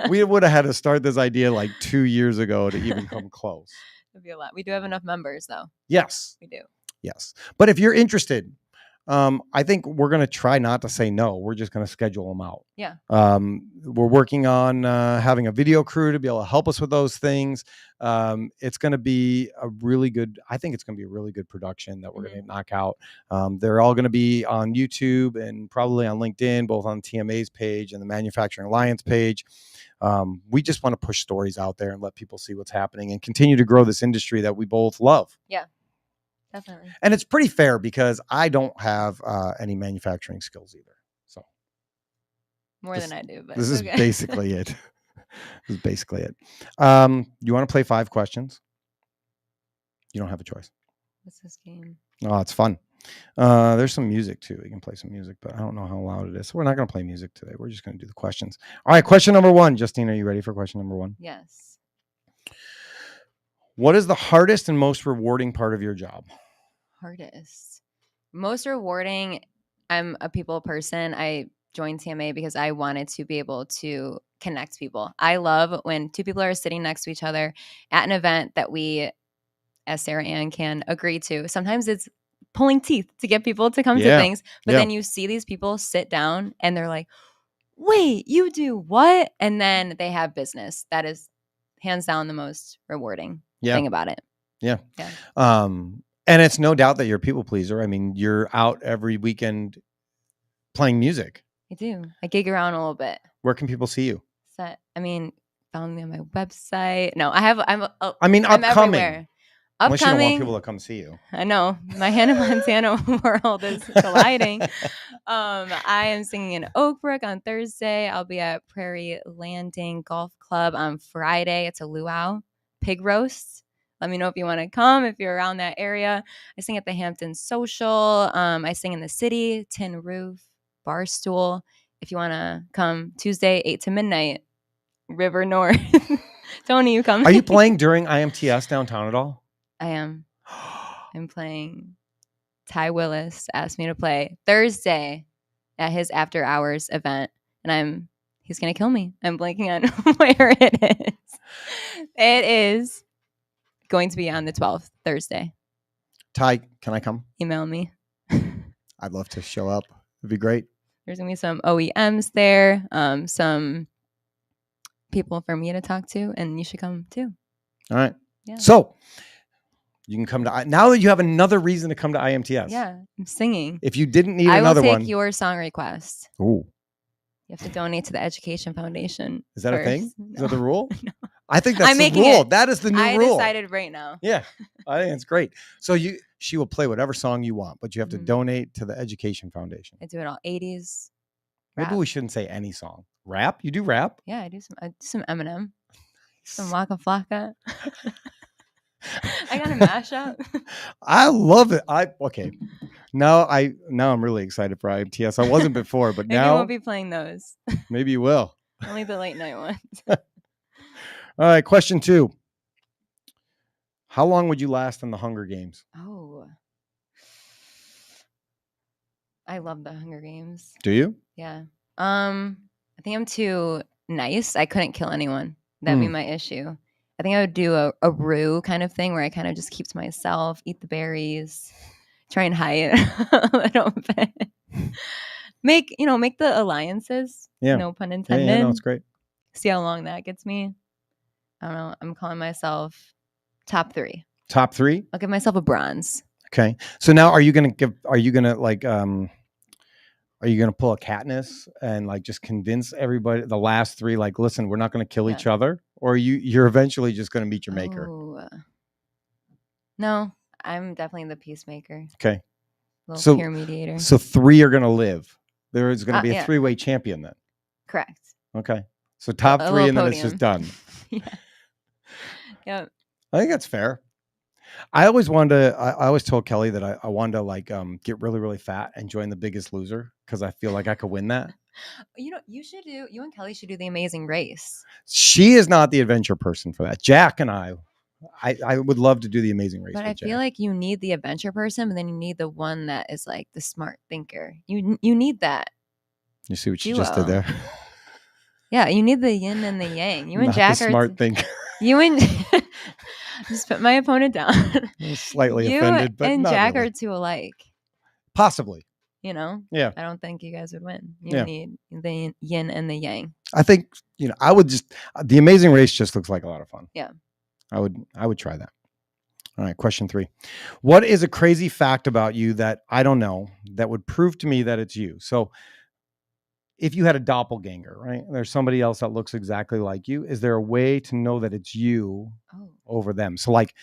Speaker 1: We would have had to start this idea like 2 years ago to even come close.
Speaker 3: It'd be a lot. We do have enough members though.
Speaker 1: Yes.
Speaker 3: We do.
Speaker 1: Yes. But if you're interested, I think we're going to try not to say no. We're just going to schedule them out.
Speaker 3: Yeah.
Speaker 1: We're working on having a video crew to be able to help us with those things. It's going to be a really good, I think it's going to be a really good production that we're going to knock out. They're all going to be on YouTube and probably on LinkedIn, both on TMA's page and the Manufacturing Alliance page. We just want to push stories out there and let people see what's happening and continue to grow this industry that we both love.
Speaker 3: Yeah. Definitely.
Speaker 1: And it's pretty fair because I don't have any manufacturing skills either. So
Speaker 3: more than I do, but
Speaker 1: this is
Speaker 3: okay.
Speaker 1: basically it. This is basically it. You want to play 5 questions? You don't have a choice.
Speaker 3: What's this game?
Speaker 1: Oh, it's fun. There's some music too. We can play some music, but I don't know how loud it is. So we're not going to play music today. We're just going to do the questions. All right. Question number 1. Justine, are you ready for question number 1?
Speaker 3: Yes.
Speaker 1: What is the hardest and most rewarding part of your job?
Speaker 3: Hardest. Most rewarding. I'm a people person. I joined TMA because I wanted to be able to connect people. I love when 2 people are sitting next to each other at an event that we, as Sarah Ann, can agree to. Sometimes it's pulling teeth to get people to come to things. But then you see these people sit down and they're like, wait, you do what? And then they have business. That is hands down the most rewarding thing about it.
Speaker 1: Yeah. And it's no doubt that you're a people pleaser. I mean, you're out every weekend playing music.
Speaker 3: I do. I gig around a little bit.
Speaker 1: Where can people see you?
Speaker 3: Found me on my website. No, I'm
Speaker 1: upcoming.
Speaker 3: Everywhere.
Speaker 1: Unless you don't want people to come see you.
Speaker 3: I know. My Hannah Montana world is colliding. I am singing in Oak Brook on Thursday. I'll be at Prairie Landing Golf Club on Friday. It's a luau pig roast. Let me know if you want to come, if you're around that area. I sing at the Hampton Social. I sing in the city, Tin Roof, Barstool. If you want to come Tuesday, 8 to midnight, River North. Tony, you come.
Speaker 1: Are you playing during IMTS downtown at all?
Speaker 3: I am. I'm playing. Ty Willis asked me to play Thursday at his after hours event, and he's going to kill me. I'm blanking on where it is. It is going to be on the 12th, Thursday.
Speaker 1: Ty, can I come?
Speaker 3: Email me.
Speaker 1: I'd love to show up. It'd be great.
Speaker 3: There's going to be some OEMs there, some people for me to talk to, and you should come too.
Speaker 1: All right.
Speaker 3: Yeah.
Speaker 1: So you can come to, now that you have another reason to come to IMTS.
Speaker 3: Yeah, I'm singing.
Speaker 1: If you didn't need another one.
Speaker 3: I will take your song request.
Speaker 1: Ooh.
Speaker 3: You have to donate to the Education Foundation.
Speaker 1: Is that
Speaker 3: first.
Speaker 1: A thing?
Speaker 3: No.
Speaker 1: Is that the rule?
Speaker 3: No.
Speaker 1: I think that's the rule. That is the new rule.
Speaker 3: I decided right now.
Speaker 1: Yeah, I think it's great. So she will play whatever song you want, but you have to donate to the Education Foundation.
Speaker 3: I do it all 80s.
Speaker 1: Maybe we shouldn't say any song. Rap? You do rap?
Speaker 3: Yeah, I do some Eminem. Some Waka Flocka. I got a mashup.
Speaker 1: I love it. Okay. Now I'm really excited for IMTS. I wasn't before, but now
Speaker 3: you won't be playing those.
Speaker 1: Maybe you will.
Speaker 3: Only the late night ones.
Speaker 1: All right, question 2. How long would you last in the Hunger Games?
Speaker 3: Oh. I love the Hunger Games.
Speaker 1: Do you?
Speaker 3: Yeah. I think I'm too nice. I couldn't kill anyone. That'd be my issue. I think I would do a rue kind of thing where I kind of just keep to myself, eat the berries, try and hide a little bit. Make the alliances.
Speaker 1: Yeah.
Speaker 3: No pun intended.
Speaker 1: Yeah, no, it's great.
Speaker 3: See how long that gets me. I don't know. I'm calling myself top 3.
Speaker 1: Top 3?
Speaker 3: I'll give myself a bronze.
Speaker 1: Okay. So now are you going to pull a Katniss and like just convince everybody, the last 3, like, listen, we're not going to kill each other? Or you're eventually just going to meet your maker?
Speaker 3: No, I'm definitely the peacemaker.
Speaker 1: Okay.
Speaker 3: Little peer mediator.
Speaker 1: So 3 are going to live. There is going to be a 3-way champion then.
Speaker 3: Correct.
Speaker 1: Okay. So top 3 and then
Speaker 3: podium.
Speaker 1: it's just done.
Speaker 3: Yeah. Yep.
Speaker 1: I think that's fair. I always wanted to. I always told Kelly that I wanted to like get really really fat and join The Biggest Loser because I feel like I could win that.
Speaker 3: You and Kelly should do the Amazing Race.
Speaker 1: She is not the adventure person for that. Jack and I would love to do the Amazing Race.
Speaker 3: But
Speaker 1: with
Speaker 3: I feel
Speaker 1: Jack.
Speaker 3: like you need the adventure person, but then you need the one that is like the smart thinker. You need that.
Speaker 1: You see what you just did
Speaker 3: duo.
Speaker 1: there?
Speaker 3: Yeah, you need the yin and the yang. You and
Speaker 1: Not
Speaker 3: Jack
Speaker 1: the
Speaker 3: are
Speaker 1: smart thinker.
Speaker 3: you and just put my opponent down.
Speaker 1: I'm slightly
Speaker 3: You
Speaker 1: offended, but
Speaker 3: and
Speaker 1: not
Speaker 3: Jack
Speaker 1: really.
Speaker 3: are too alike.
Speaker 1: Possibly.
Speaker 3: You know?
Speaker 1: Yeah.
Speaker 3: I don't think you guys would win. You
Speaker 1: Yeah.
Speaker 3: need the yin and the yang.
Speaker 1: I think I would just the Amazing Race just looks like a lot of fun.
Speaker 3: Yeah.
Speaker 1: I would try that. All right, question 3. What is a crazy fact about you that I don't know that would prove to me that it's you? So if you had a doppelganger, right? There's somebody else that looks exactly like you. Is there a way to know that it's you over them? So like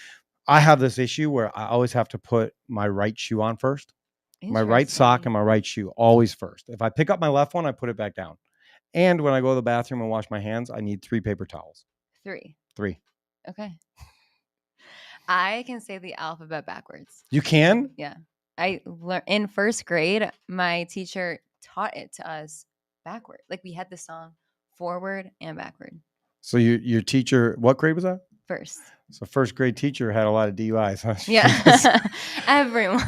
Speaker 1: I have this issue where I always have to put my right shoe on first. My right sock and my right shoe always first. If I pick up my left one, I put it back down. And when I go to the bathroom and wash my hands, I need 3 paper towels.
Speaker 3: 3.
Speaker 1: 3.
Speaker 3: Okay. I can say the alphabet backwards.
Speaker 1: You can?
Speaker 3: Yeah. I learned in 1st grade, my teacher taught it to us backward. Like we had the song forward and backward.
Speaker 1: So your teacher, what grade was that?
Speaker 3: 1st.
Speaker 1: So 1st grade teacher had a lot of DUIs, huh?
Speaker 3: Yeah. Everyone.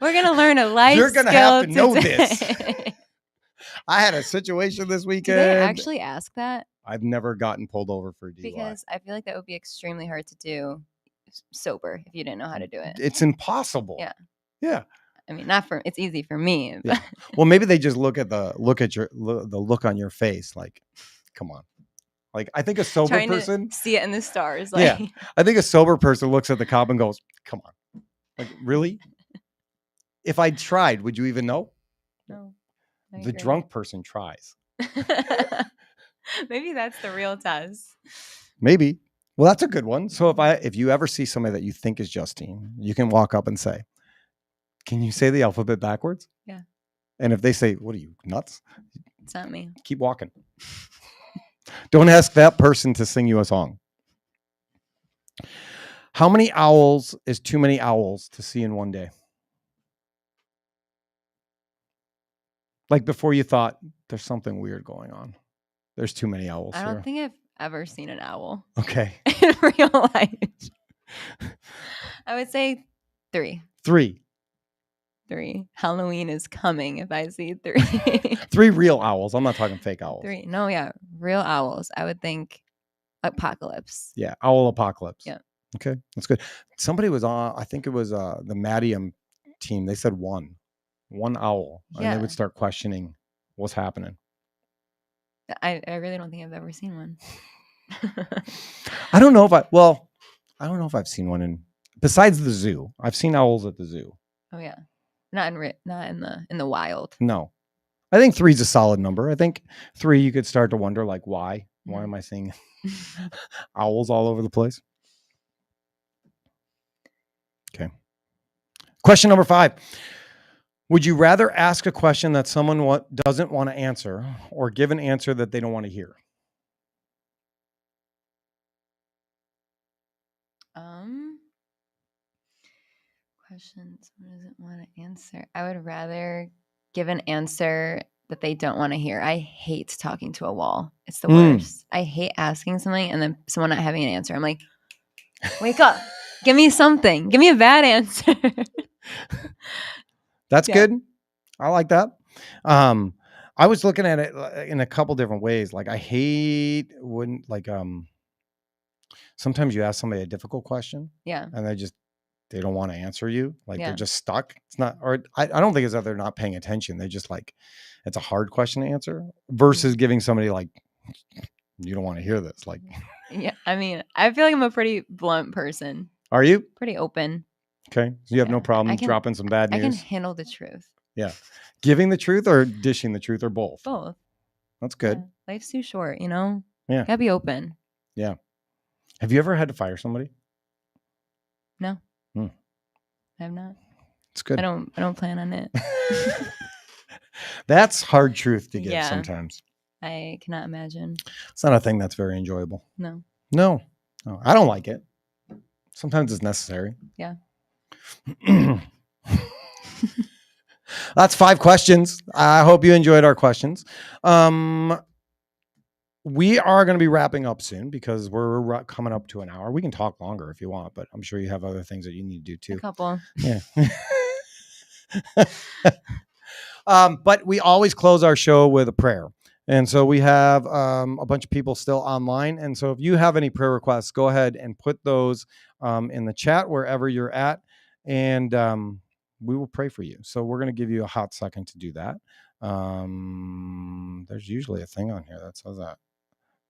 Speaker 3: We're going to learn a life
Speaker 1: You're going to
Speaker 3: skill
Speaker 1: have to know
Speaker 3: today.
Speaker 1: this. I had a situation this weekend.
Speaker 3: Do they actually ask that?
Speaker 1: I've never gotten pulled over for a DUI.
Speaker 3: Because I feel like that would be extremely hard to do sober if you didn't know how to do it.
Speaker 1: It's impossible.
Speaker 3: Yeah.
Speaker 1: Yeah.
Speaker 3: I mean, it's easy for me.
Speaker 1: Yeah. Well, maybe they just look at the look on your face. Like, come on. Like, I think a sober person
Speaker 3: see it in the stars.
Speaker 1: Yeah. I think a sober person looks at the cop and goes, come on. Like, really? If I tried, would you even know?
Speaker 3: No.
Speaker 1: The drunk person tries.
Speaker 3: Maybe that's the real test.
Speaker 1: Maybe. Well, that's a good one. So if you ever see somebody that you think is Justine, you can walk up and say, can you say the alphabet backwards?
Speaker 3: Yeah.
Speaker 1: And if they say, what are you, nuts?
Speaker 3: It's not me.
Speaker 1: Keep walking. Don't ask that person to sing you a song. How many owls is too many owls to see in one day? Like before you thought there's something weird going on. There's too many owls
Speaker 3: I don't
Speaker 1: here.
Speaker 3: think I've ever seen an owl.
Speaker 1: Okay.
Speaker 3: In real life. I would say 3.
Speaker 1: 3.
Speaker 3: 3. Halloween is coming if I see 3.
Speaker 1: 3 real owls. I'm not talking fake owls.
Speaker 3: 3. No, yeah. Real owls. I would think apocalypse.
Speaker 1: Yeah. Owl apocalypse.
Speaker 3: Yeah.
Speaker 1: Okay. That's good. Somebody was on, I think it was the Madium team. They said 1 owl.
Speaker 3: Yeah.
Speaker 1: And they would start questioning what's happening.
Speaker 3: I really don't think I've ever seen one.
Speaker 1: I don't know if I've seen one besides the zoo. I've seen owls at the zoo.
Speaker 3: Oh yeah. Not in the wild.
Speaker 1: No. I think 3 is a solid number. I think 3 you could start to wonder like why? Why am I seeing owls all over the place? Okay. Question number 5. Would you rather ask a question that someone doesn't want to answer or give an answer that they don't want to hear?
Speaker 3: Questions someone doesn't want to answer. I would rather give an answer that they don't want to hear. I hate talking to a wall. It's the worst. I hate asking something and then someone not having an answer. I'm like, wake up. Give me something. Give me a bad answer.
Speaker 1: That's good. I like that. I was looking at it in a couple different ways. Like I hate when sometimes you ask somebody a difficult question.
Speaker 3: Yeah.
Speaker 1: And they don't want to answer you. Like they're just stuck. It's not, or I don't think it's that they're not paying attention. They just like, it's a hard question to answer versus giving somebody like, you don't want to hear this. Like,
Speaker 3: yeah. I mean, I feel like I'm a pretty blunt person.
Speaker 1: Are you?
Speaker 3: Pretty open.
Speaker 1: Okay. So you have no problem dropping some bad news.
Speaker 3: I can handle the truth.
Speaker 1: Yeah. Giving the truth or dishing the truth or both?
Speaker 3: Both. That's
Speaker 1: good.
Speaker 3: Yeah. Life's too short, you know?
Speaker 1: Yeah.
Speaker 3: Gotta be open.
Speaker 1: Yeah. Have you ever had to fire somebody?
Speaker 3: No. I have not.
Speaker 1: It's good.
Speaker 3: I don't plan on it.
Speaker 1: That's hard truth to give sometimes.
Speaker 3: I cannot imagine.
Speaker 1: It's not a thing that's very enjoyable.
Speaker 3: No.
Speaker 1: I don't like it. Sometimes it's necessary.
Speaker 3: Yeah.
Speaker 1: That's 5 questions. I hope you enjoyed our questions. We are going to be wrapping up soon because we're coming up to an hour. We can talk longer if you want, but I'm sure you have other things that you need to do too.
Speaker 3: A couple.
Speaker 1: Yeah. But we always close our show with a prayer. And so we have a bunch of people still online. And so if you have any prayer requests, go ahead and put those in the chat wherever you're at. And we will pray for you. So we're going to give you a hot second to do that. There's usually a thing on here that says that.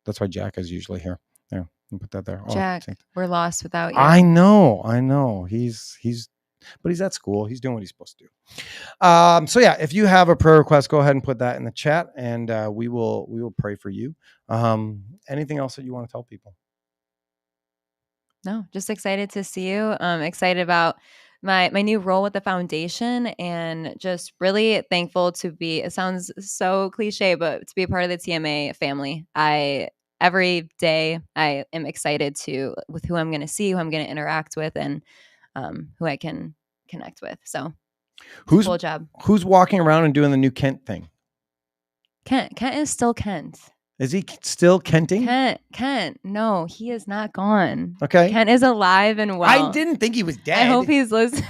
Speaker 1: That's why Jack is usually here. Yeah, put that there.
Speaker 3: Jack, we're lost without you.
Speaker 1: I know. But he's at school. He's doing what he's supposed to do. So yeah, if you have a prayer request, go ahead and put that in the chat, and we will pray for you. Anything else that you want to tell people?
Speaker 3: No, just excited to see you. Excited about my new role with the foundation, and just really thankful to be, it sounds so cliche, but to be a part of the TMA family. Every day I am excited with who I'm going to see, who I'm going to interact with, and who I can connect with. So
Speaker 1: who's
Speaker 3: cool job.
Speaker 1: Who's walking around and doing the new Kent thing?
Speaker 3: Kent is still Kent.
Speaker 1: Is he still Kenting?
Speaker 3: Kent, no, he is not gone.
Speaker 1: Okay.
Speaker 3: Kent is alive and well.
Speaker 1: I didn't think he was dead.
Speaker 3: I hope he's listening.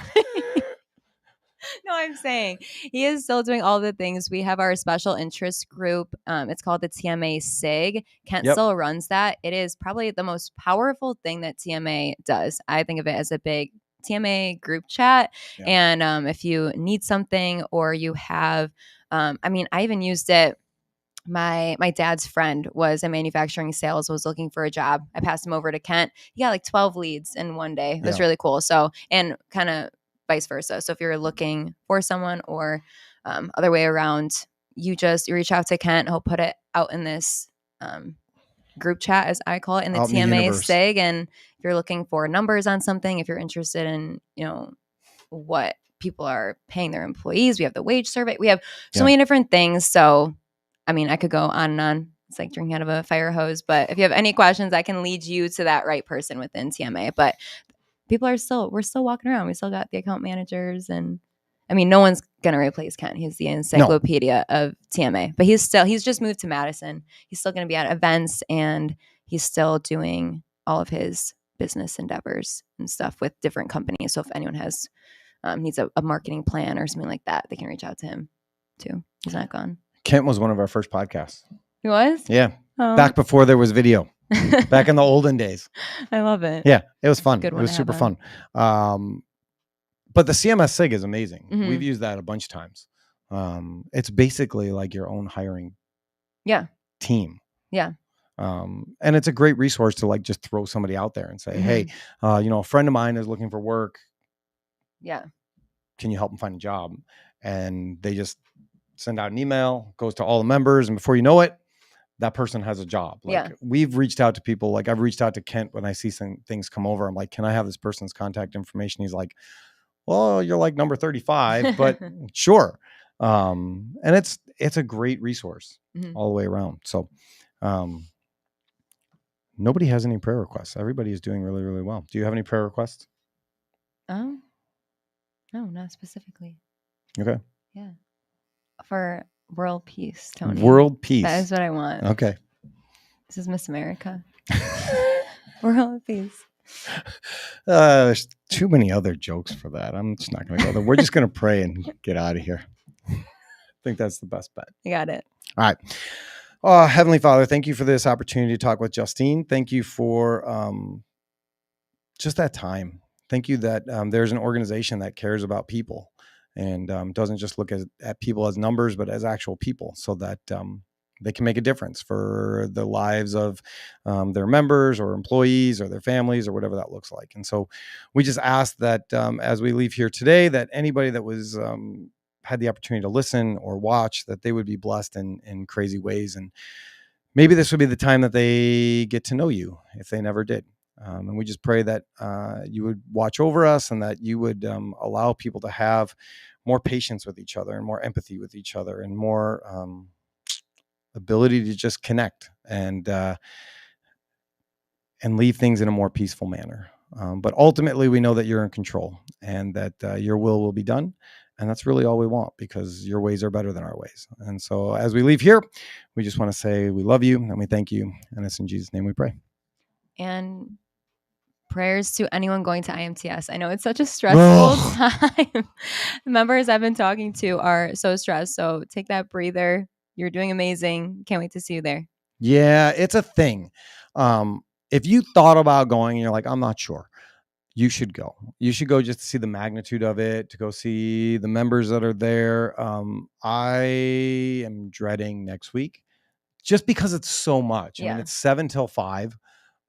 Speaker 3: No, I'm saying he is still doing all the things. We have our special interest group. It's called the TMA SIG. Kent still runs that. It is probably the most powerful thing that TMA does. I think of it as a big TMA group chat. Yeah. And if you need something, or you have, I even used it. My dad's friend was in manufacturing sales, was looking for a job. I passed him over to Kent. He got like 12 leads in one day. It was really cool. So, and kind of vice versa. So if you're looking for someone, or other way around, you reach out to Kent. He'll put it out in this group chat, as I call it, in the TMA SIG. And if you're looking for numbers on something, if you're interested in, what people are paying their employees, we have the wage survey. We have so many different things. So, I could go on and on. It's like drinking out of a fire hose. But if you have any questions, I can lead you to that right person within TMA. But we're still walking around. We still got the account managers, and no one's gonna replace Ken. He's the encyclopedia of TMA. But he's just moved to Madison. He's still gonna be at events, and he's still doing all of his business endeavors and stuff with different companies. So if anyone has needs a marketing plan or something like that, they can reach out to him too. He's not gone.
Speaker 1: Kent was one of our first podcasts.
Speaker 3: He was?
Speaker 1: Yeah. Oh. Back before there was video. Back in the olden days.
Speaker 3: I love it.
Speaker 1: Yeah, it was fun.
Speaker 3: It
Speaker 1: was super fun. But the CMS SIG is amazing. Mm-hmm. We've used that a bunch of times. It's basically like your own hiring team.
Speaker 3: Yeah.
Speaker 1: And it's a great resource to like just throw somebody out there and say, hey, a friend of mine is looking for work.
Speaker 3: Yeah.
Speaker 1: Can you help them find a job? And they just send out an email, goes to all the members, and before you know it, that person has a job. We've reached out to people. Like I've reached out to Kent when I see some things come over. I'm like, can I have this person's contact information? He's like, well, you're like number 35, but sure. And it's a great resource all the way around. So nobody has any prayer requests. Everybody is doing really, really well. Do you have any prayer requests?
Speaker 3: No, not specifically.
Speaker 1: Okay.
Speaker 3: Yeah. For world peace, Tony.
Speaker 1: World peace.
Speaker 3: That is what I want.
Speaker 1: Okay.
Speaker 3: This is Miss America. World peace.
Speaker 1: There's too many other jokes for that. I'm just not going to go there. We're just going to pray and get out of here. I think that's the best bet.
Speaker 3: You got it.
Speaker 1: All right. Heavenly Father, thank you for this opportunity to talk with Justine. Thank you for just that time. Thank you that there's an organization that cares about people and doesn't just look at people as numbers, but as actual people, so that they can make a difference for the lives of their members or employees or their families or whatever that looks like. And so we just ask that as we leave here today, that anybody that was had the opportunity to listen or watch, that they would be blessed in crazy ways. And maybe this would be the time that they get to know you if they never did. And we just pray that you would watch over us and that you would allow people to have more patience with each other and more empathy with each other and more ability to just connect and leave things in a more peaceful manner. But ultimately, we know that you're in control and that your will be done. And that's really all we want, because your ways are better than our ways. And so as we leave here, we just want to say we love you and we thank you. And it's in Jesus' name we pray.
Speaker 3: And prayers to anyone going to IMTS. I know it's such a stressful time. The members I've been talking to are so stressed. So take that breather. You're doing amazing. Can't wait to see you there.
Speaker 1: Yeah, it's a thing. If you thought about going and you're like, I'm not sure, you should go. You should go just to see the magnitude of it, to go see the members that are there. I am dreading next week just because it's so much. I mean, it's 7 till 5,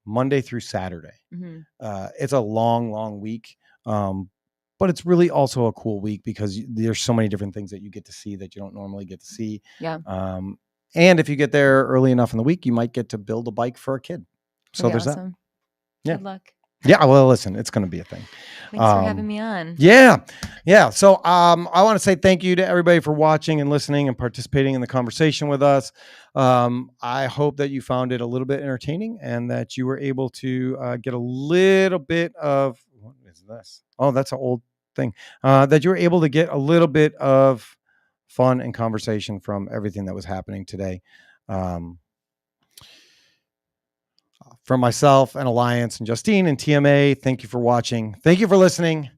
Speaker 1: Monday through Saturday.
Speaker 3: Mm-hmm.
Speaker 1: It's a long, long week. But it's really also a cool week because there's so many different things that you get to see that you don't normally get to see.
Speaker 3: Yeah.
Speaker 1: And if you get there early enough in the week, you might get to build a bike for a kid. So there's
Speaker 3: awesome.
Speaker 1: that. Yeah.
Speaker 3: Good luck.
Speaker 1: Yeah. Well, listen, it's going to be a thing.
Speaker 3: Thanks for having me on.
Speaker 1: Yeah. Yeah. So I want to say thank you to everybody for watching and listening and participating in the conversation with us. I hope that you found it a little bit entertaining and that you were able to get a little bit of, what is this? Oh, that's an old thing. That you were able to get a little bit of fun and conversation from everything that was happening today. From myself and Alliance and Justine and TMA, thank you for watching. Thank you for listening.